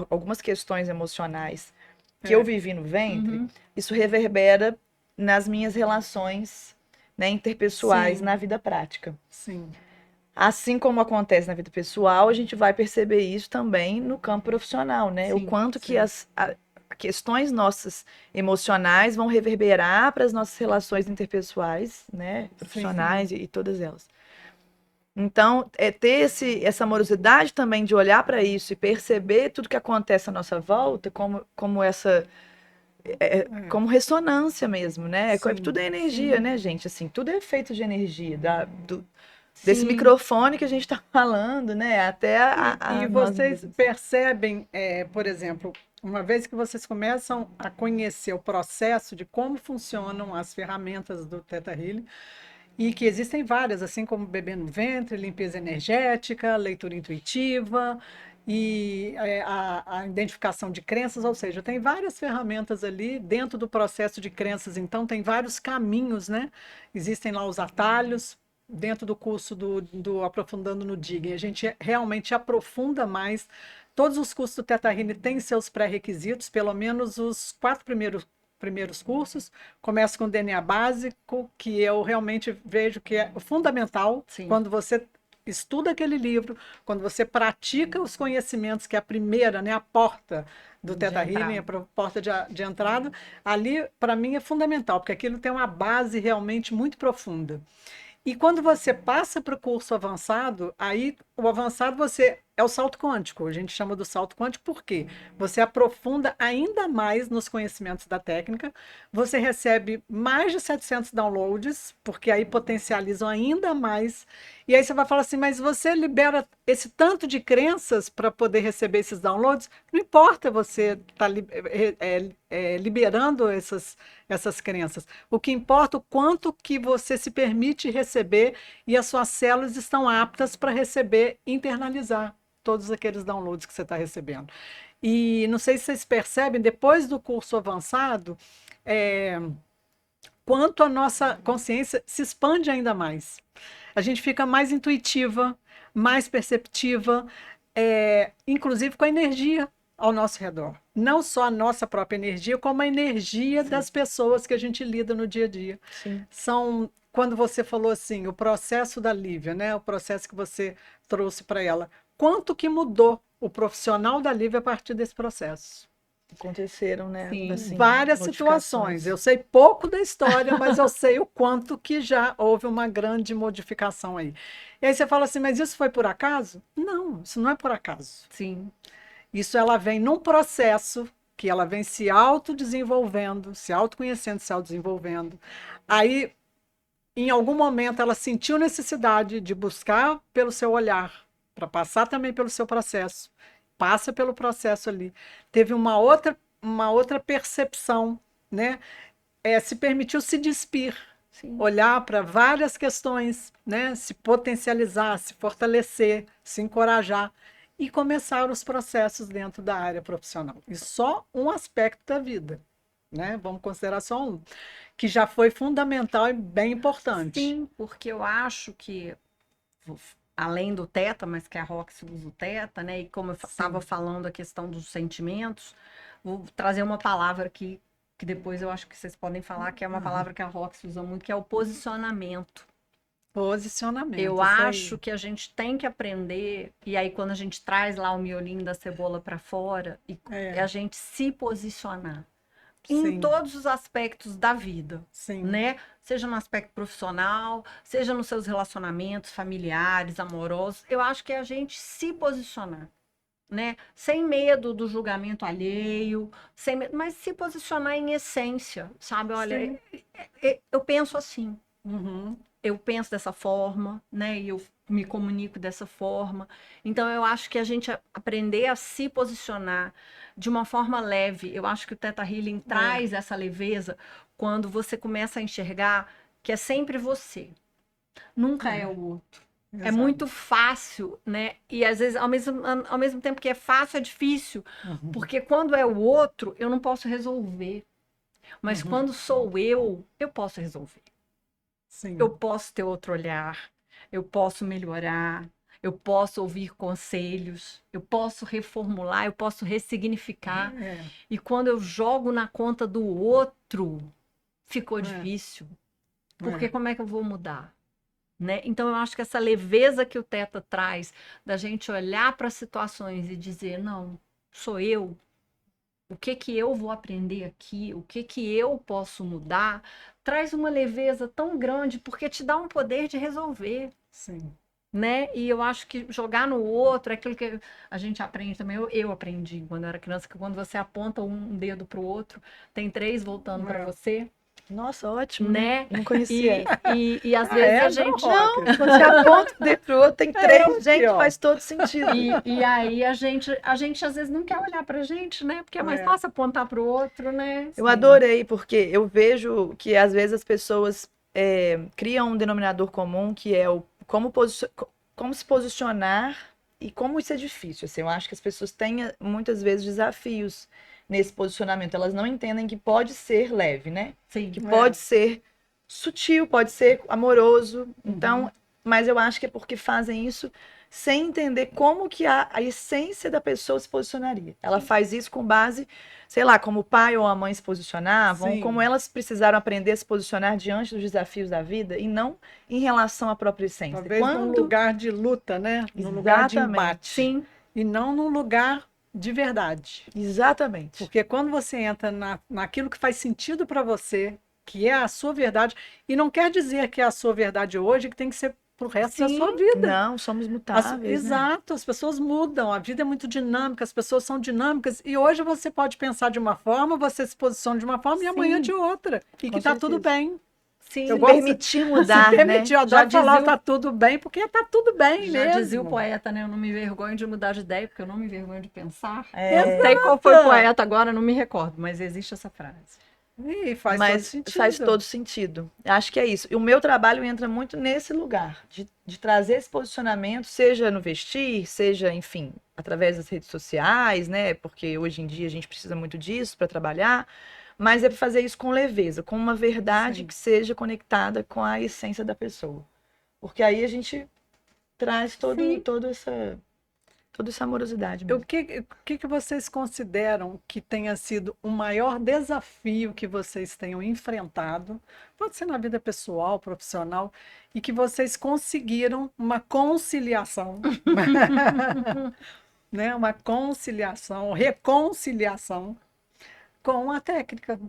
algumas questões emocionais que eu vivi no ventre, isso reverbera nas minhas relações, né, interpessoais, na vida prática. Sim. Assim como acontece na vida pessoal, a gente vai perceber isso também no campo profissional, né? O quanto que as questões nossas emocionais vão reverberar para as nossas relações interpessoais, né? Profissionais e todas elas. Então, ter essa amorosidade também de olhar para isso e perceber tudo que acontece à nossa volta como essa... como ressonância mesmo, né? Tudo é energia, né, gente? Assim, tudo é feito de energia, desse microfone que a gente está falando, né? Até e vocês percebem, por exemplo, uma vez que vocês começam a conhecer o processo de como funcionam as ferramentas do Theta Healing, e que existem várias, assim como bebê no ventre, limpeza energética, leitura intuitiva e a identificação de crenças, ou seja, tem várias ferramentas ali dentro do processo de crenças, então tem vários caminhos, né? Existem lá os atalhos. Dentro do curso do Aprofundando no Digging, a gente realmente aprofunda mais. Todos os cursos do Theta Healing têm seus pré-requisitos, pelo menos os 4 primeiros cursos. Começo com o DNA básico, que eu realmente vejo que é fundamental. Sim. Quando você estuda aquele livro, quando você pratica os conhecimentos, que é a primeira, né, a porta do Theta Healing, a porta de entrada, ali, para mim, é fundamental, porque aquilo tem uma base realmente muito profunda. E quando você passa para o curso avançado, aí o avançado é o salto quântico. A gente chama do salto quântico porque você aprofunda ainda mais nos conhecimentos da técnica, você recebe mais de 700 downloads, porque aí potencializam ainda mais. E aí você vai falar assim, mas você libera esse tanto de crenças para poder receber esses downloads? Não importa você estar liberando essas crenças. O que importa é o quanto que você se permite receber e as suas células estão aptas para receber e internalizar todos aqueles downloads que você está recebendo. E não sei se vocês percebem, depois do curso avançado, quanto a nossa consciência se expande ainda mais. A gente fica mais intuitiva, mais perceptiva, inclusive com a energia ao nosso redor. Não só a nossa própria energia, como a energia das pessoas que a gente lida no dia a dia. Sim. Quando você falou assim, o processo da Lívia, né? O processo que você trouxe para ela. Quanto que mudou o profissional da Lívia a partir desse processo? Aconteceram, né? Sim. Assim, Várias situações. Eu sei pouco da história, mas eu sei o quanto que já houve uma grande modificação aí. E aí você fala assim, mas isso foi por acaso? Não, isso não é por acaso. Sim. Isso ela vem num processo que ela vem se autodesenvolvendo, se autoconhecendo, se autodesenvolvendo. Aí, em algum momento, ela sentiu necessidade de buscar pelo seu olhar, para passar também pelo seu processo. Passa pelo processo ali. Teve uma outra percepção, né? Se permitiu se despir, Sim. olhar para várias questões, né? Se potencializar, se fortalecer, se encorajar e começar os processos dentro da área profissional. E só um aspecto da vida, né? Vamos considerar só um, que já foi fundamental e bem importante. Sim, porque eu acho que, além do Theta, mas que a Roxy usa o Theta, né? E como eu estava falando a questão dos sentimentos, vou trazer uma palavra aqui, que depois eu acho que vocês podem falar, que é uma palavra que a Roxy usa muito, que é o posicionamento. Posicionamento. Eu acho que a gente tem que aprender, e aí quando a gente traz lá o miolinho da cebola para fora, a gente se posicionar. Em todos os aspectos da vida, né? Seja no aspecto profissional, seja nos seus relacionamentos familiares, amorosos. Eu acho que é a gente se posicionar, né? Sem medo do julgamento alheio, sem medo, mas se posicionar em essência, sabe? Olha, eu penso assim. Eu penso dessa forma, né? E eu me comunico dessa forma. Então, eu acho que a gente aprender a se posicionar de uma forma leve. Eu acho que o Theta Healing traz essa leveza quando você começa a enxergar que é sempre você. Nunca é o outro. Exato. É muito fácil, né? E às vezes, ao mesmo tempo que é fácil, é difícil. Porque quando é o outro, eu não posso resolver. Mas quando sou eu posso resolver. Sim. Eu posso ter outro olhar, eu posso melhorar, eu posso ouvir conselhos, eu posso reformular, eu posso ressignificar. E quando eu jogo na conta do outro, ficou difícil. Porque como é que eu vou mudar? Né? Então, eu acho que essa leveza que o Theta traz, da gente olhar para as situações e dizer, não, sou eu. O que eu vou aprender aqui? O que eu posso mudar? Traz uma leveza tão grande, porque te dá um poder de resolver. Sim. Né? E eu acho que jogar no outro é aquilo que a gente aprende também. Eu aprendi quando eu era criança, que quando você aponta um dedo para o outro, tem 3 voltando para você. Nossa, ótimo, né? Não conhecia. E às vezes a gente... Não, quando você aponta o dedo pro outro, tem 3, gente, faz todo sentido. E aí a gente às vezes não quer olhar pra gente, né? Porque é mais fácil apontar pro outro, né? Eu adorei, porque eu vejo que às vezes as pessoas cria um denominador comum que é o como se posicionar e como isso é difícil. Assim, eu acho que as pessoas têm muitas vezes desafios nesse posicionamento. Elas não entendem que pode ser leve, né? Sim. Que pode ser sutil, pode ser amoroso. Então, mas eu acho que é porque fazem isso sem entender como que a essência da pessoa se posicionaria. Ela faz isso com base, sei lá, como o pai ou a mãe se posicionavam, Sim. como elas precisaram aprender a se posicionar diante dos desafios da vida e não em relação à própria essência. Talvez num lugar de luta, né? Num lugar de Exatamente. embate. Sim. E não num lugar de verdade. Exatamente. Porque quando você entra naquilo que faz sentido para você, que é a sua verdade, e não quer dizer que é a sua verdade hoje, que tem que ser pro resto da sua vida. Não, somos mutáveis, né? Exato, as pessoas mudam, a vida é muito dinâmica, as pessoas são dinâmicas, e hoje você pode pensar de uma forma, você se posiciona de uma forma, e amanhã Sim. de outra. E Com que tá tudo certeza. bem. Sim. Eu Se gosto permitir mudar, se permitir, né? eu adoro Já falar dizia o- tá tudo bem, porque tá tudo bem Já mesmo. dizia o poeta, né? Eu não me envergonho de mudar de ideia, porque eu não me envergonho de pensar. É, Não sei qual foi o poeta agora, não me recordo, mas existe essa frase. E faz todo mas sentido. faz todo sentido. Acho que é isso. E o meu trabalho entra muito nesse lugar, de trazer esse posicionamento, seja no vestir, seja, enfim, através das redes sociais, né? Porque hoje em dia a gente precisa muito disso para trabalhar, mas é para fazer isso com leveza, com uma verdade Sim. que seja conectada com a essência da pessoa. Porque aí a gente traz Sim. toda essa amorosidade O mesmo. que vocês consideram que tenha sido o maior desafio que vocês tenham enfrentado? Pode ser na vida pessoal, profissional, e que vocês conseguiram uma conciliação, né? Uma conciliação, reconciliação com a técnica.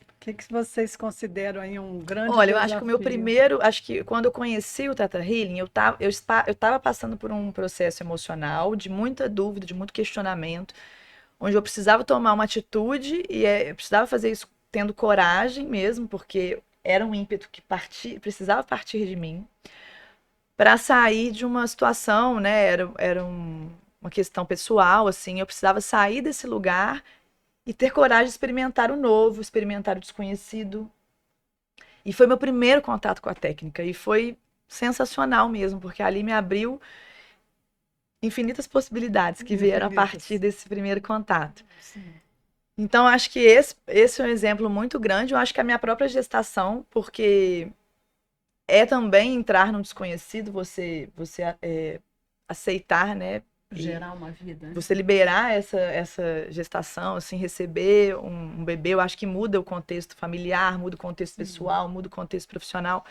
O que vocês consideram aí um grande Olha, eu desafio? acho que o meu primeiro, acho que quando eu conheci o Theta Healing, eu tava passando por um processo emocional de muita dúvida, de muito questionamento, onde eu precisava tomar uma atitude e eu precisava fazer isso tendo coragem mesmo, porque era um ímpeto que precisava partir de mim para sair de uma situação, né? Uma questão pessoal, assim, eu precisava sair desse lugar e ter coragem de experimentar o novo, experimentar o desconhecido. E foi meu primeiro contato com a técnica. E foi sensacional mesmo, porque ali me abriu infinitas possibilidades que vieram a partir desse primeiro contato. Sim. Então, acho que esse é um exemplo muito grande. Eu acho que a minha própria gestação, porque é também entrar no desconhecido, você aceitar, né? Gerar uma vida. Você liberar essa gestação, assim, receber um bebê, eu acho que muda o contexto familiar, muda o contexto pessoal, muda o contexto profissional.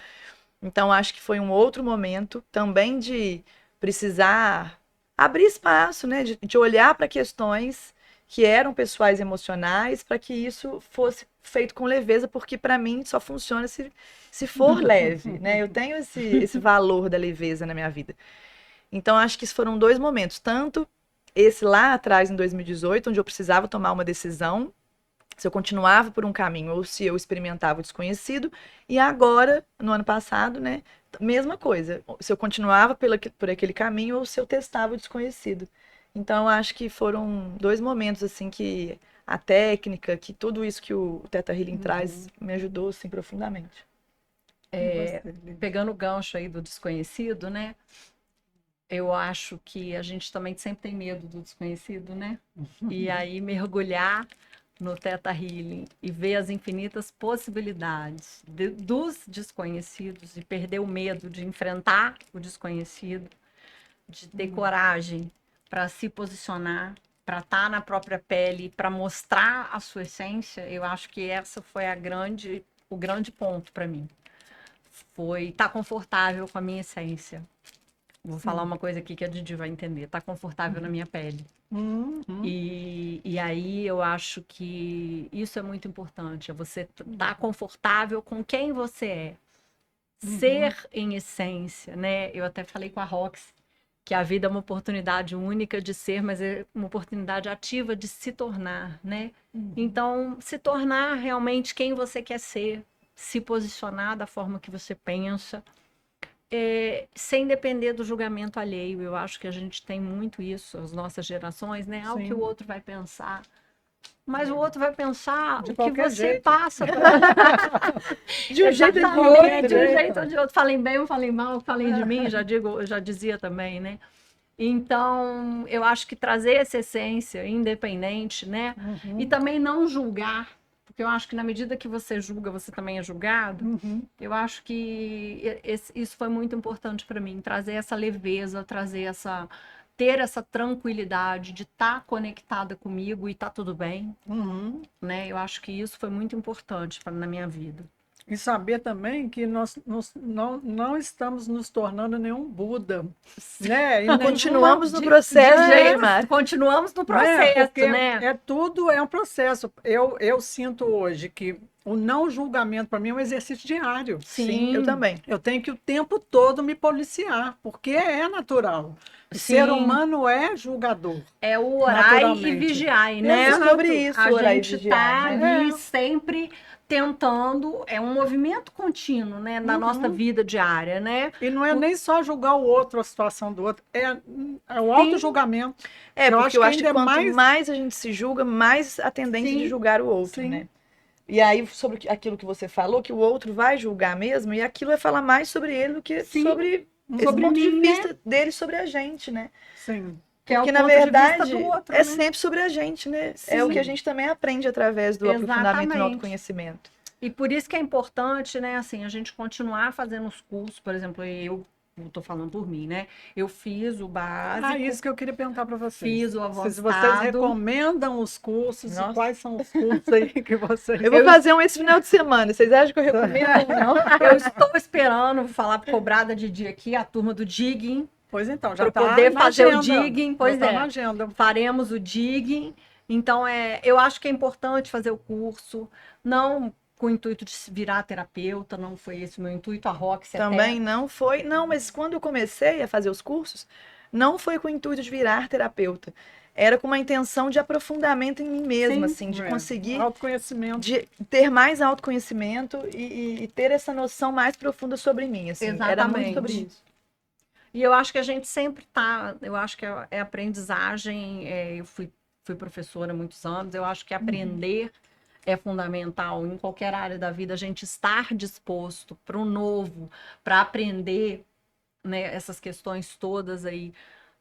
Então, acho que foi um outro momento também de precisar abrir espaço, né? De olhar para questões que eram pessoais e emocionais, para que isso fosse feito com leveza, porque para mim só funciona se for leve, né? Eu tenho esse valor da leveza na minha vida. Então, acho que esses foram dois momentos. Tanto esse lá atrás, em 2018, onde eu precisava tomar uma decisão, se eu continuava por um caminho ou se eu experimentava o desconhecido. E agora, no ano passado, né, mesma coisa. Se eu continuava por aquele caminho ou se eu testava o desconhecido. Então, eu acho que foram dois momentos, assim, que a técnica, que tudo isso que o Theta Healing traz, me ajudou, assim, profundamente. Pegando o gancho aí do desconhecido, né? Eu acho que a gente também sempre tem medo do desconhecido, né? E aí mergulhar no Theta Healing e ver as infinitas possibilidades dos desconhecidos e perder o medo de enfrentar o desconhecido, de ter coragem para se posicionar, para estar na própria pele, para mostrar a sua essência, eu acho que essa foi o grande ponto para mim. Foi estar confortável com a minha essência. Vou falar uma coisa aqui que a Didi vai entender. Tá confortável na minha pele. E aí eu acho que isso é muito importante. É você estar confortável com quem você é. Ser em essência, né? Eu até falei com a Rox que a vida é uma oportunidade única de ser, mas é uma oportunidade ativa de se tornar, né? Então, se tornar realmente quem você quer ser, se posicionar da forma que você pensa, sem depender do julgamento alheio. Eu acho que a gente tem muito isso, as nossas gerações, né? Ah, o que o outro vai pensar. mas o outro vai pensar De o que qualquer você jeito. passa. De um jeito ou de Exatamente, outro. de um jeito ou de outro. Falem bem ou falem mal, falem de mim, eu já dizia também, né? Então, eu acho que trazer essa essência independente, né? E também não julgar, porque eu acho que na medida que você julga, você também é julgado. Eu acho que isso foi muito importante para mim, trazer essa leveza, ter essa tranquilidade de estar conectada comigo e tá tudo bem, né? Eu acho que isso foi muito importante na minha vida. E saber também que nós não estamos nos tornando nenhum Buda, né? E Continuamos no de processo, jeito, né, Mari? Continuamos no né? processo, Porque né? tudo é um processo. Eu sinto hoje que o não julgamento para mim é um exercício diário. Sim, eu também. Eu tenho que o tempo todo me policiar, porque é natural. O ser Sim. humano é julgador. É o orai e Naturalmente. vigiai, né? É sobre isso, A orar e gente vigiar, tá né? ali sempre tentando, é um movimento contínuo, né, na nossa vida diária, né? E não é nem só julgar o outro, a situação do outro, é o Sim. auto-julgamento. É, porque eu acho que ainda é quanto mais... mais a gente se julga, mais a tendência de Sim. julgar o outro, Sim. né? E aí, sobre aquilo que você falou, que o outro vai julgar mesmo, e aquilo é falar mais sobre ele do que Sim. sobre esse Sobre ponto de mim, vista dele sobre a gente, né? Sim. Que é o Porque, na ponto de vista verdade, do outro, é né? sempre sobre a gente, né? É Sim. o que a gente também aprende através do aprofundamento no Exatamente. autoconhecimento. E por isso que é importante, né, assim, a gente continuar fazendo os cursos, por exemplo, eu tô falando por mim, né? Eu fiz o básico, Isso que eu queria perguntar para vocês. fiz o Se vocês avançado. recomendam os cursos, e Nossa. quais são os cursos aí que vocês... Eu vou fazer um esse final de semana. Vocês acham que eu recomendo ou não? Eu estou esperando, vou falar cobrada de dia aqui, a turma do digging, Pois então, já para está poder na fazer agenda. o digging, pois já tá é. na agenda. Faremos o digging. Então, eu acho que é importante fazer o curso, não com o intuito de se virar terapeuta, não foi esse o meu intuito, a Roxy Também não foi. Não, mas quando eu comecei a fazer os cursos, não foi com o intuito de virar terapeuta. Era com uma intenção de aprofundamento em mim mesma, Sim. assim, de conseguir Autoconhecimento. de ter mais autoconhecimento e ter essa noção mais profunda sobre mim, assim. Era muito sobre Exatamente. isso. E eu acho que a gente sempre eu acho que é aprendizagem, eu fui professora há muitos anos, eu acho que aprender é fundamental em qualquer área da vida, a gente estar disposto para o novo, para aprender, né, essas questões todas aí,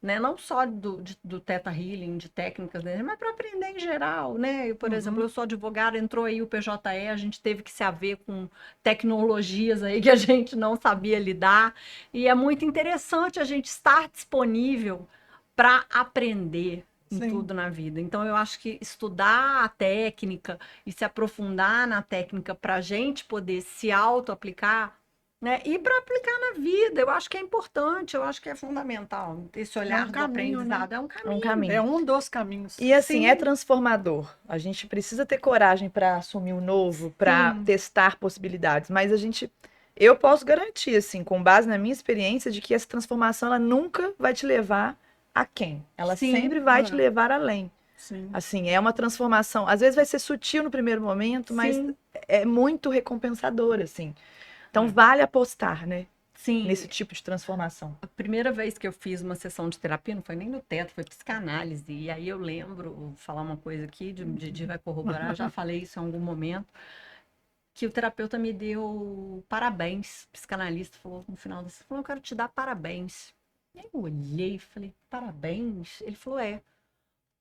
né, não só do Theta Healing, de técnicas, né, mas para aprender em geral, né? Por exemplo, eu sou advogada, entrou aí o PJE, a gente teve que se haver com tecnologias aí que a gente não sabia lidar, e é muito interessante a gente estar disponível para aprender em Sim. tudo na vida. Então, eu acho que estudar a técnica e se aprofundar na técnica para a gente poder se auto-aplicar, né? E para aplicar na vida, eu acho que é importante, eu acho que é fundamental. Esse olhar do caminho, né? aprendizado é um caminho. É um caminho. É um dos caminhos. E assim, Sim. é transformador. A gente precisa ter coragem para assumir o novo, para Sim. testar possibilidades, mas eu posso garantir assim, com base na minha experiência, de que essa transformação ela nunca vai te levar a quem? Ela Sim. sempre vai te levar além. Sim. Assim, é uma transformação, às vezes vai ser sutil no primeiro momento, mas Sim. é muito recompensador, assim. Então vale apostar, né, Sim. nesse tipo de transformação. A primeira vez que eu fiz uma sessão de terapia, não foi nem no teto, foi psicanálise. E aí eu lembro, vou falar uma coisa aqui, Didi vai corroborar, já falei isso em algum momento, que o terapeuta me deu parabéns. O psicanalista falou no final desse, falou, eu quero te dar parabéns. E aí eu olhei e falei, parabéns? Ele falou,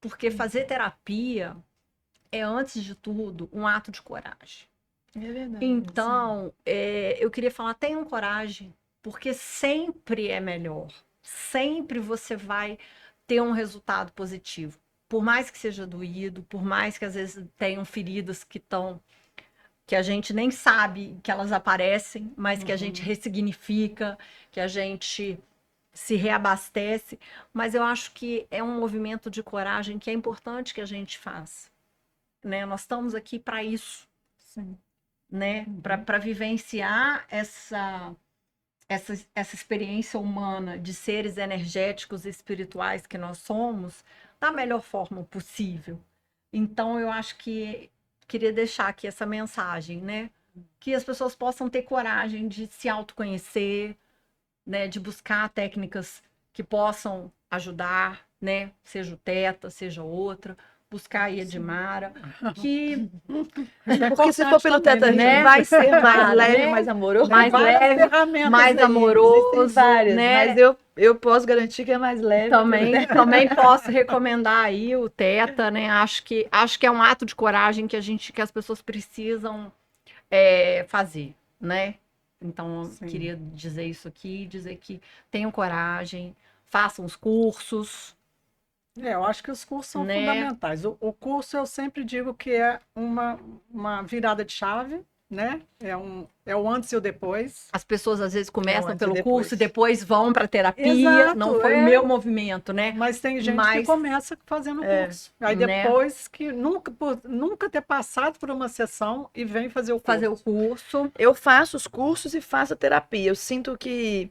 porque fazer terapia é, antes de tudo, um ato de coragem. É verdade. Então, eu queria falar, tenham coragem, porque sempre é melhor. Sempre você vai ter um resultado positivo. Por mais que seja doído, por mais que às vezes tenham feridas que a gente nem sabe que elas aparecem, mas que a gente ressignifica, que a gente se reabastece. Mas eu acho que é um movimento de coragem que é importante que a gente faça, né? Nós estamos aqui para isso. Sim. Né? Para vivenciar essa experiência humana de seres energéticos e espirituais que nós somos da melhor forma possível. Então, eu acho que queria deixar aqui essa mensagem, né? Que as pessoas possam ter coragem de se autoconhecer, né? De buscar técnicas que possam ajudar, né? Seja o Theta, seja outra, buscar aí a Edmara, que Porque se for pelo também, Teta Healing, né? vai ser mais Claro, leve, né? mais amoroso. mais várias leve, ferramentas mais aí, amoroso, Existem várias, né? mas eu posso garantir que é mais leve. Também posso recomendar aí o Teta, né? Acho que é um ato de coragem que as pessoas precisam fazer, né? Então, Sim. queria dizer isso aqui, dizer que tenham coragem, façam os cursos, Eu acho que os cursos são né? fundamentais. O curso eu sempre digo que é uma virada de chave, né? É o antes e o depois. As pessoas às vezes começam antes e pelo depois. curso e depois vão para terapia. Exato, Não foi o meu movimento, né? Mas tem gente que Mas, começa fazendo o curso. Aí né? depois que nunca ter passado por uma sessão e vem fazer o curso. Fazer o curso. Eu faço os cursos e faço a terapia. Eu sinto que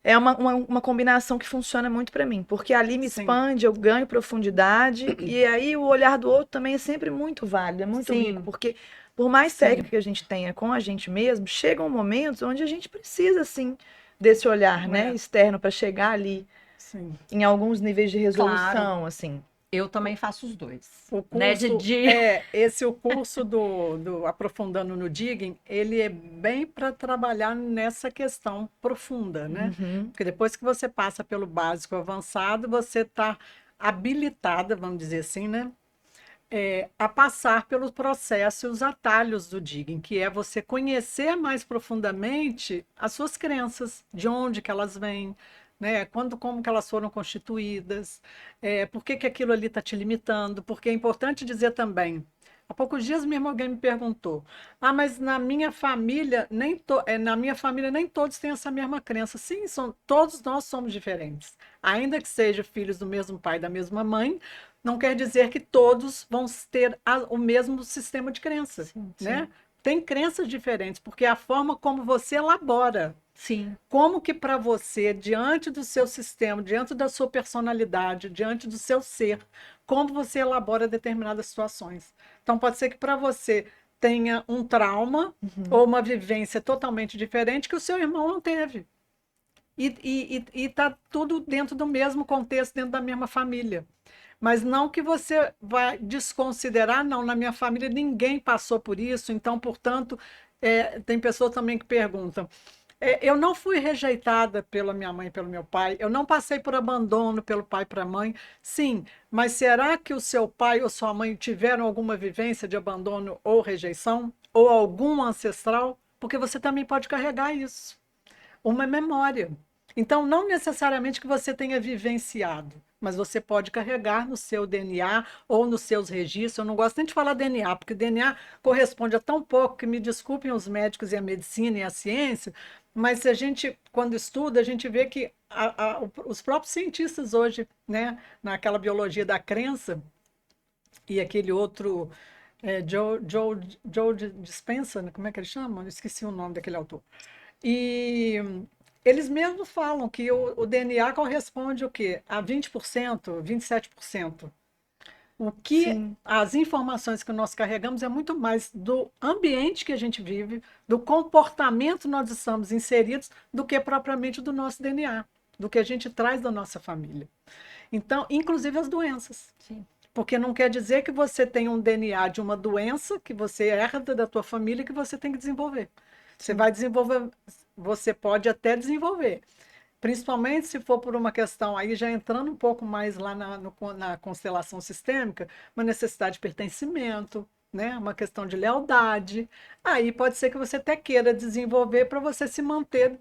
é uma combinação que funciona muito para mim, porque ali me Sim. expande, eu ganho profundidade, e aí o olhar do outro também é sempre muito válido, é muito Sim. rico, porque por mais Sim. técnica que a gente tenha com a gente mesmo, chegam momentos onde a gente precisa, assim, desse olhar, né, externo, para chegar ali Sim. em alguns níveis de resolução, Claro. assim. Eu também faço os dois. O Né? curso, o curso do Aprofundando no Digging, ele é bem para trabalhar nessa questão profunda, né? Uhum. Porque depois que você passa pelo básico avançado, você está habilitada, vamos dizer assim, né? A passar pelos processos e os atalhos do digging, que é você conhecer mais profundamente as suas crenças, de onde que elas vêm, né? Como que elas foram constituídas, por que que aquilo ali está te limitando, porque é importante dizer também. Há poucos dias mesmo alguém me perguntou: ah, mas na minha família nem todos têm essa mesma crença. Sim, todos nós somos diferentes. Ainda que sejam filhos do mesmo pai e da mesma mãe, não quer dizer que todos vão ter o mesmo sistema de crença, Sim, né? sim. Tem crenças diferentes, porque é a forma como você elabora. Sim. Como que para você, diante do seu sistema, diante da sua personalidade, diante do seu ser, como você elabora determinadas situações. Então, pode ser que para você tenha um trauma ou uma vivência totalmente diferente que o seu irmão não teve. E está tudo dentro do mesmo contexto, dentro da mesma família. Mas não que você vai desconsiderar, não, na minha família ninguém passou por isso, então, portanto, tem pessoas também que perguntam. Eu não fui rejeitada pela minha mãe e pelo meu pai, eu não passei por abandono pelo pai e para a mãe, sim, mas será que o seu pai ou sua mãe tiveram alguma vivência de abandono ou rejeição? Ou algum ancestral? Porque você também pode carregar isso, uma memória. Então, não necessariamente que você tenha vivenciado, mas você pode carregar no seu DNA ou nos seus registros. Eu não gosto nem de falar DNA, porque DNA corresponde a tão pouco que me desculpem os médicos e a medicina e a ciência, mas se a gente, quando estuda, a gente vê que os próprios cientistas hoje, né, naquela biologia da crença, e aquele outro, Joe Dispenza, né, como é que ele chama? Eu esqueci o nome daquele autor. E eles mesmos falam que o DNA corresponde o quê? A 20%, 27%. O que Sim. as informações que nós carregamos é muito mais do ambiente que a gente vive, do comportamento que nós estamos inseridos, do que propriamente do nosso DNA, do que a gente traz da nossa família. Então, inclusive as doenças. Sim. Porque não quer dizer que você tem um DNA de uma doença que você herda da tua família que você tem que desenvolver. Você vai desenvolver, você pode até desenvolver, principalmente se for por uma questão, aí já entrando um pouco mais lá na constelação sistêmica, uma necessidade de pertencimento, né? Uma questão de lealdade. Aí pode ser que você até queira desenvolver para você se manter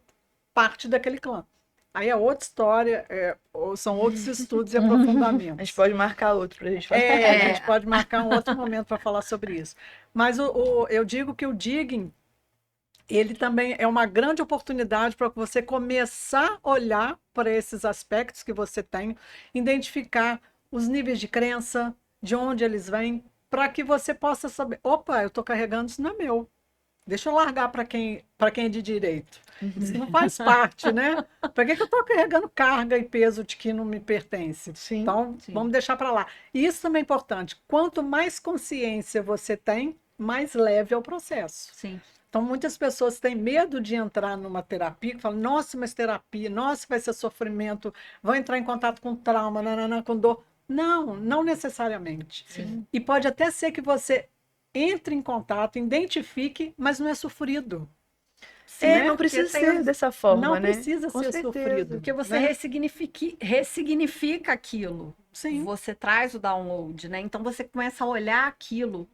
parte daquele clã. Aí é outra história, ou são outros estudos e A aprofundamentos. gente pode marcar outro pra gente falar. A gente pode marcar um outro momento para falar sobre isso. Mas eu digo que o digging, ele também é uma grande oportunidade para você começar a olhar para esses aspectos que você tem, identificar os níveis de crença, de onde eles vêm, para que você possa saber, opa, eu estou carregando, isso não é meu. Deixa eu largar para quem é de direito. Isso não faz parte, né? Para que eu estou carregando carga e peso de que não me pertence? Sim, Então, sim. vamos deixar para lá. E isso também é importante. Quanto mais consciência você tem, mais leve é o processo. Sim. Então, muitas pessoas têm medo de entrar numa terapia, que falam, nossa, mas terapia, nossa, vai ser sofrimento, vão entrar em contato com trauma, nanana, com dor. Não, não necessariamente. Sim. E pode até ser que você entre em contato, identifique, mas não é sofrido. É, Né? não Porque precisa tem ser dessa forma, Não né? precisa Com ser certeza. sofrido. Porque você né? ressignifica aquilo. Sim. Você traz o download, né? Então você começa a olhar aquilo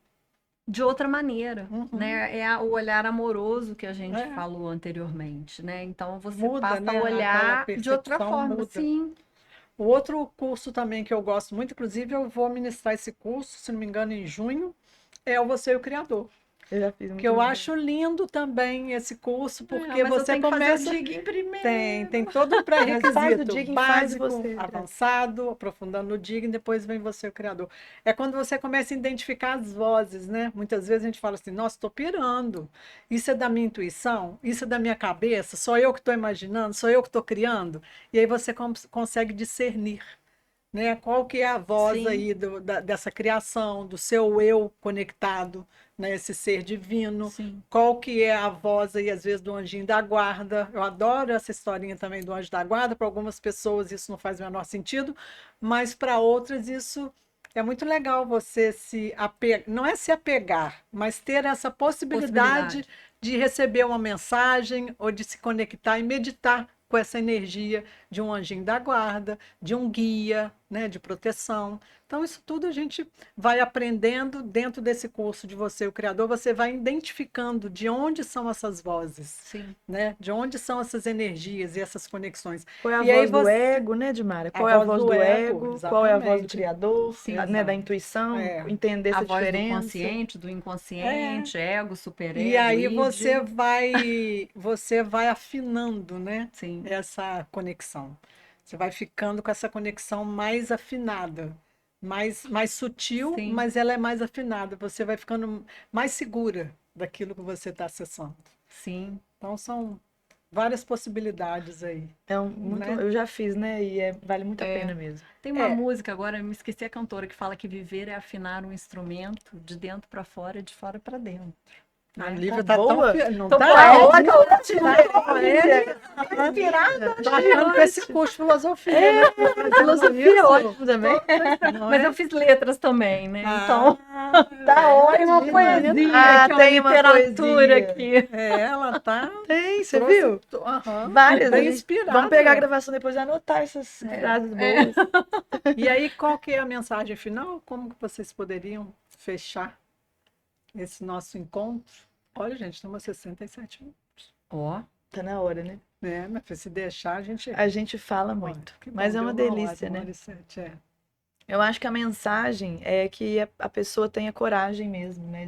de outra maneira, Uhum. né? O olhar amoroso que a gente É. falou anteriormente, né? Então você Muda, passa né? a olhar Aquela de outra percepção forma, muda. sim. O outro curso também que eu gosto muito, inclusive eu vou ministrar esse curso, se não me engano, em junho, é o Você e o Criador. Eu já fiz Que muito eu bom. acho lindo também esse curso, porque Mas eu você tenho que fazer começa. o digging primeiro. Tem todo um Mas faz o pré-requisito, digging, faz básico, você. avançado, aprofundando no digging, depois vem você, o criador. É quando você começa a identificar as vozes, né? Muitas vezes a gente fala assim, nossa, estou pirando. Isso é da minha intuição? Isso é da minha cabeça? Sou eu que estou imaginando? Sou eu que estou criando? E aí você consegue discernir, né? Qual que é a voz Sim. aí dessa criação, do seu eu conectado, né? Esse ser divino. Sim. Qual que é a voz aí, às vezes, do anjinho da guarda. Eu adoro essa historinha também do anjo da guarda. Para algumas pessoas isso não faz o menor sentido, mas para outras isso é muito legal você se apegar, não é se apegar, mas ter essa possibilidade de receber uma mensagem ou de se conectar e meditar com essa energia de um anjinho da guarda, de um guia, né, de proteção. Então, isso tudo a gente vai aprendendo dentro desse curso de Você, o Criador, você vai identificando de onde são essas vozes, Sim. né? De onde são essas energias e essas conexões. Qual é a E aí voz do você... ego, né, Dimara? A Qual é a voz voz do do ego, ego? Qual é a voz do exatamente. criador? Sim. Né, da Exato. intuição? É. Entender A essa voz do diferença. consciente, do inconsciente, ego, E superego, aí id. você vai afinando, né? Sim. Essa conexão. Você vai ficando com essa conexão mais afinada, mais sutil, Sim. mas ela é mais afinada. Você vai ficando mais segura daquilo que você está acessando. Sim. Então são várias possibilidades aí, Muito, né? eu já fiz, né? E vale muito a pena mesmo. Tem uma É. música agora, eu me esqueci a cantora, que fala que viver é afinar um instrumento de dentro para fora e de fora para dentro. A Né? Lívia Tá tá tão... boa? Não Tô tá? poética, Inspirada. Tô achando que esse curso de filosofia, né? Filosofia é Isso. ótimo também. Não Mas é? eu fiz letras também, né? Ah, Então, Tá tem uma ótimo. poesia Ah, aqui, uma tem uma literatura poesia. aqui. ela tá... Tem, você trouxe... viu? Aham, Várias. bem Vamos pegar a inspirada. gravação depois e anotar essas frases boas. E aí, qual que é a mensagem final? Como que vocês poderiam fechar esse nosso encontro? Olha, gente, estamos a 67 minutos. Ó, Tá na hora, né? Né? Mas se deixar, a gente... A gente fala Olha, muito, que bom, mas é deu uma hora, delícia, uma né? hora e 7, é. Eu acho que a mensagem é que a pessoa tenha coragem mesmo, né?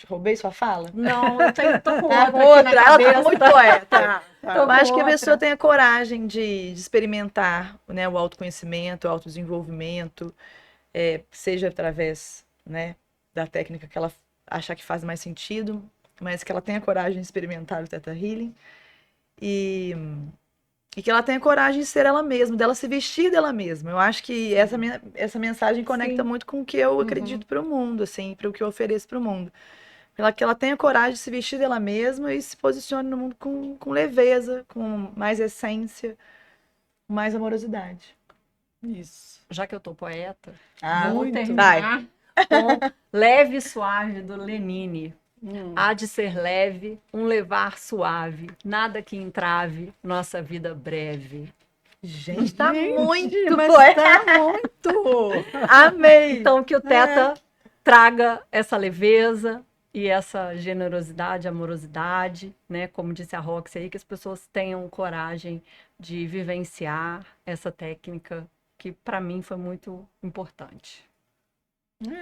Roubei sua fala? não, tô com Tá outra aqui na ela tá cabeça. muito poeta. Tá. Tô Eu acho que a com pessoa outra. tenha coragem de experimentar, né, o autoconhecimento, o autodesenvolvimento, seja através, né, da técnica que ela achar que faz mais sentido, mas que ela tenha coragem de experimentar o Theta Healing e que ela tenha coragem de ser ela mesma, dela se vestir dela mesma. Eu acho que essa mensagem conecta Sim. muito com o que eu acredito para o mundo, assim, para o que eu ofereço para o mundo. Que ela tenha coragem de se vestir dela mesma e se posicione no mundo com leveza, com mais essência, com mais amorosidade. Isso. Já que eu tô poeta, Ah, vou muito. terminar com Leve e Suave, do Lenine. Hum. Há de ser leve, um levar suave, nada que entrave, nossa vida breve. Gente, tá muito mas poeta. tá muito. Amei. Então, que o Theta traga essa leveza e essa generosidade, amorosidade, né? Como disse a Roxy aí, que as pessoas tenham coragem de vivenciar essa técnica que para mim foi muito importante.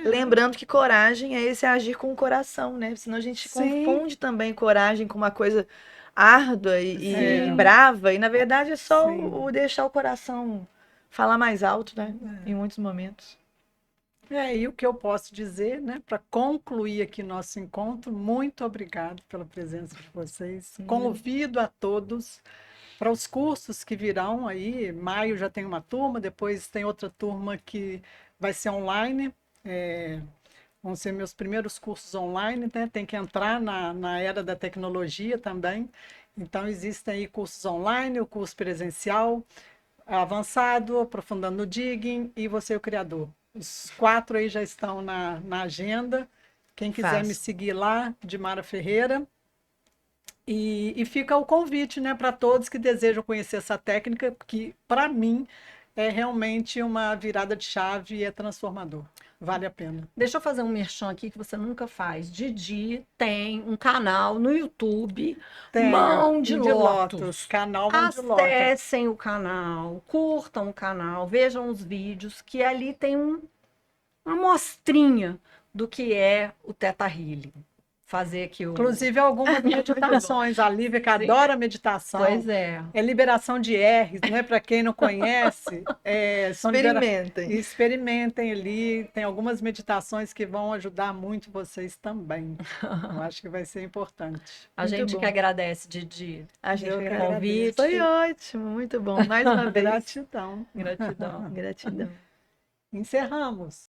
Lembrando que coragem é esse agir com o coração, né? Senão a gente Sim. confunde também coragem com uma coisa árdua e Sim. brava. E na verdade é só Sim. o deixar o coração falar mais alto, né? Em muitos momentos. E o que eu posso dizer, né, para concluir aqui nosso encontro, muito obrigado pela presença de vocês. Convido a todos para os cursos que virão aí. Maio já tem uma turma, depois tem outra turma que vai ser online. Vão ser meus primeiros cursos online, né? Tem que entrar na era da tecnologia também. Então, existem aí cursos online, o curso presencial. avançado, aprofundando no digging, e você, o criador. Os 4 aí já estão na agenda. Quem quiser me Faço. seguir lá, Dimara Ferreira. E fica o convite, né, para todos que desejam conhecer essa técnica, que para mim é realmente uma virada de chave e é transformador. Vale a pena. Deixa eu fazer um merchan aqui que você nunca faz. Didi tem um canal no YouTube, Mão de Lótus. Canal Mão de Lótus. Acessem o canal, curtam o canal, vejam os vídeos, que ali tem uma amostrinha do que é o Theta Healing. Fazer aqui o... Inclusive algumas meditações. A Lívia, que adora meditação. Pois é. É liberação de R's, né? Para quem não conhece, Experimentem. experimentem ali. Tem algumas meditações que vão ajudar muito vocês também. Eu acho que vai ser importante. A Muito gente bom. que agradece, Didi. A gente Eu que agradece. convite. Foi ótimo, muito bom. Mais uma vez. Gratidão. Gratidão. Gratidão. Encerramos.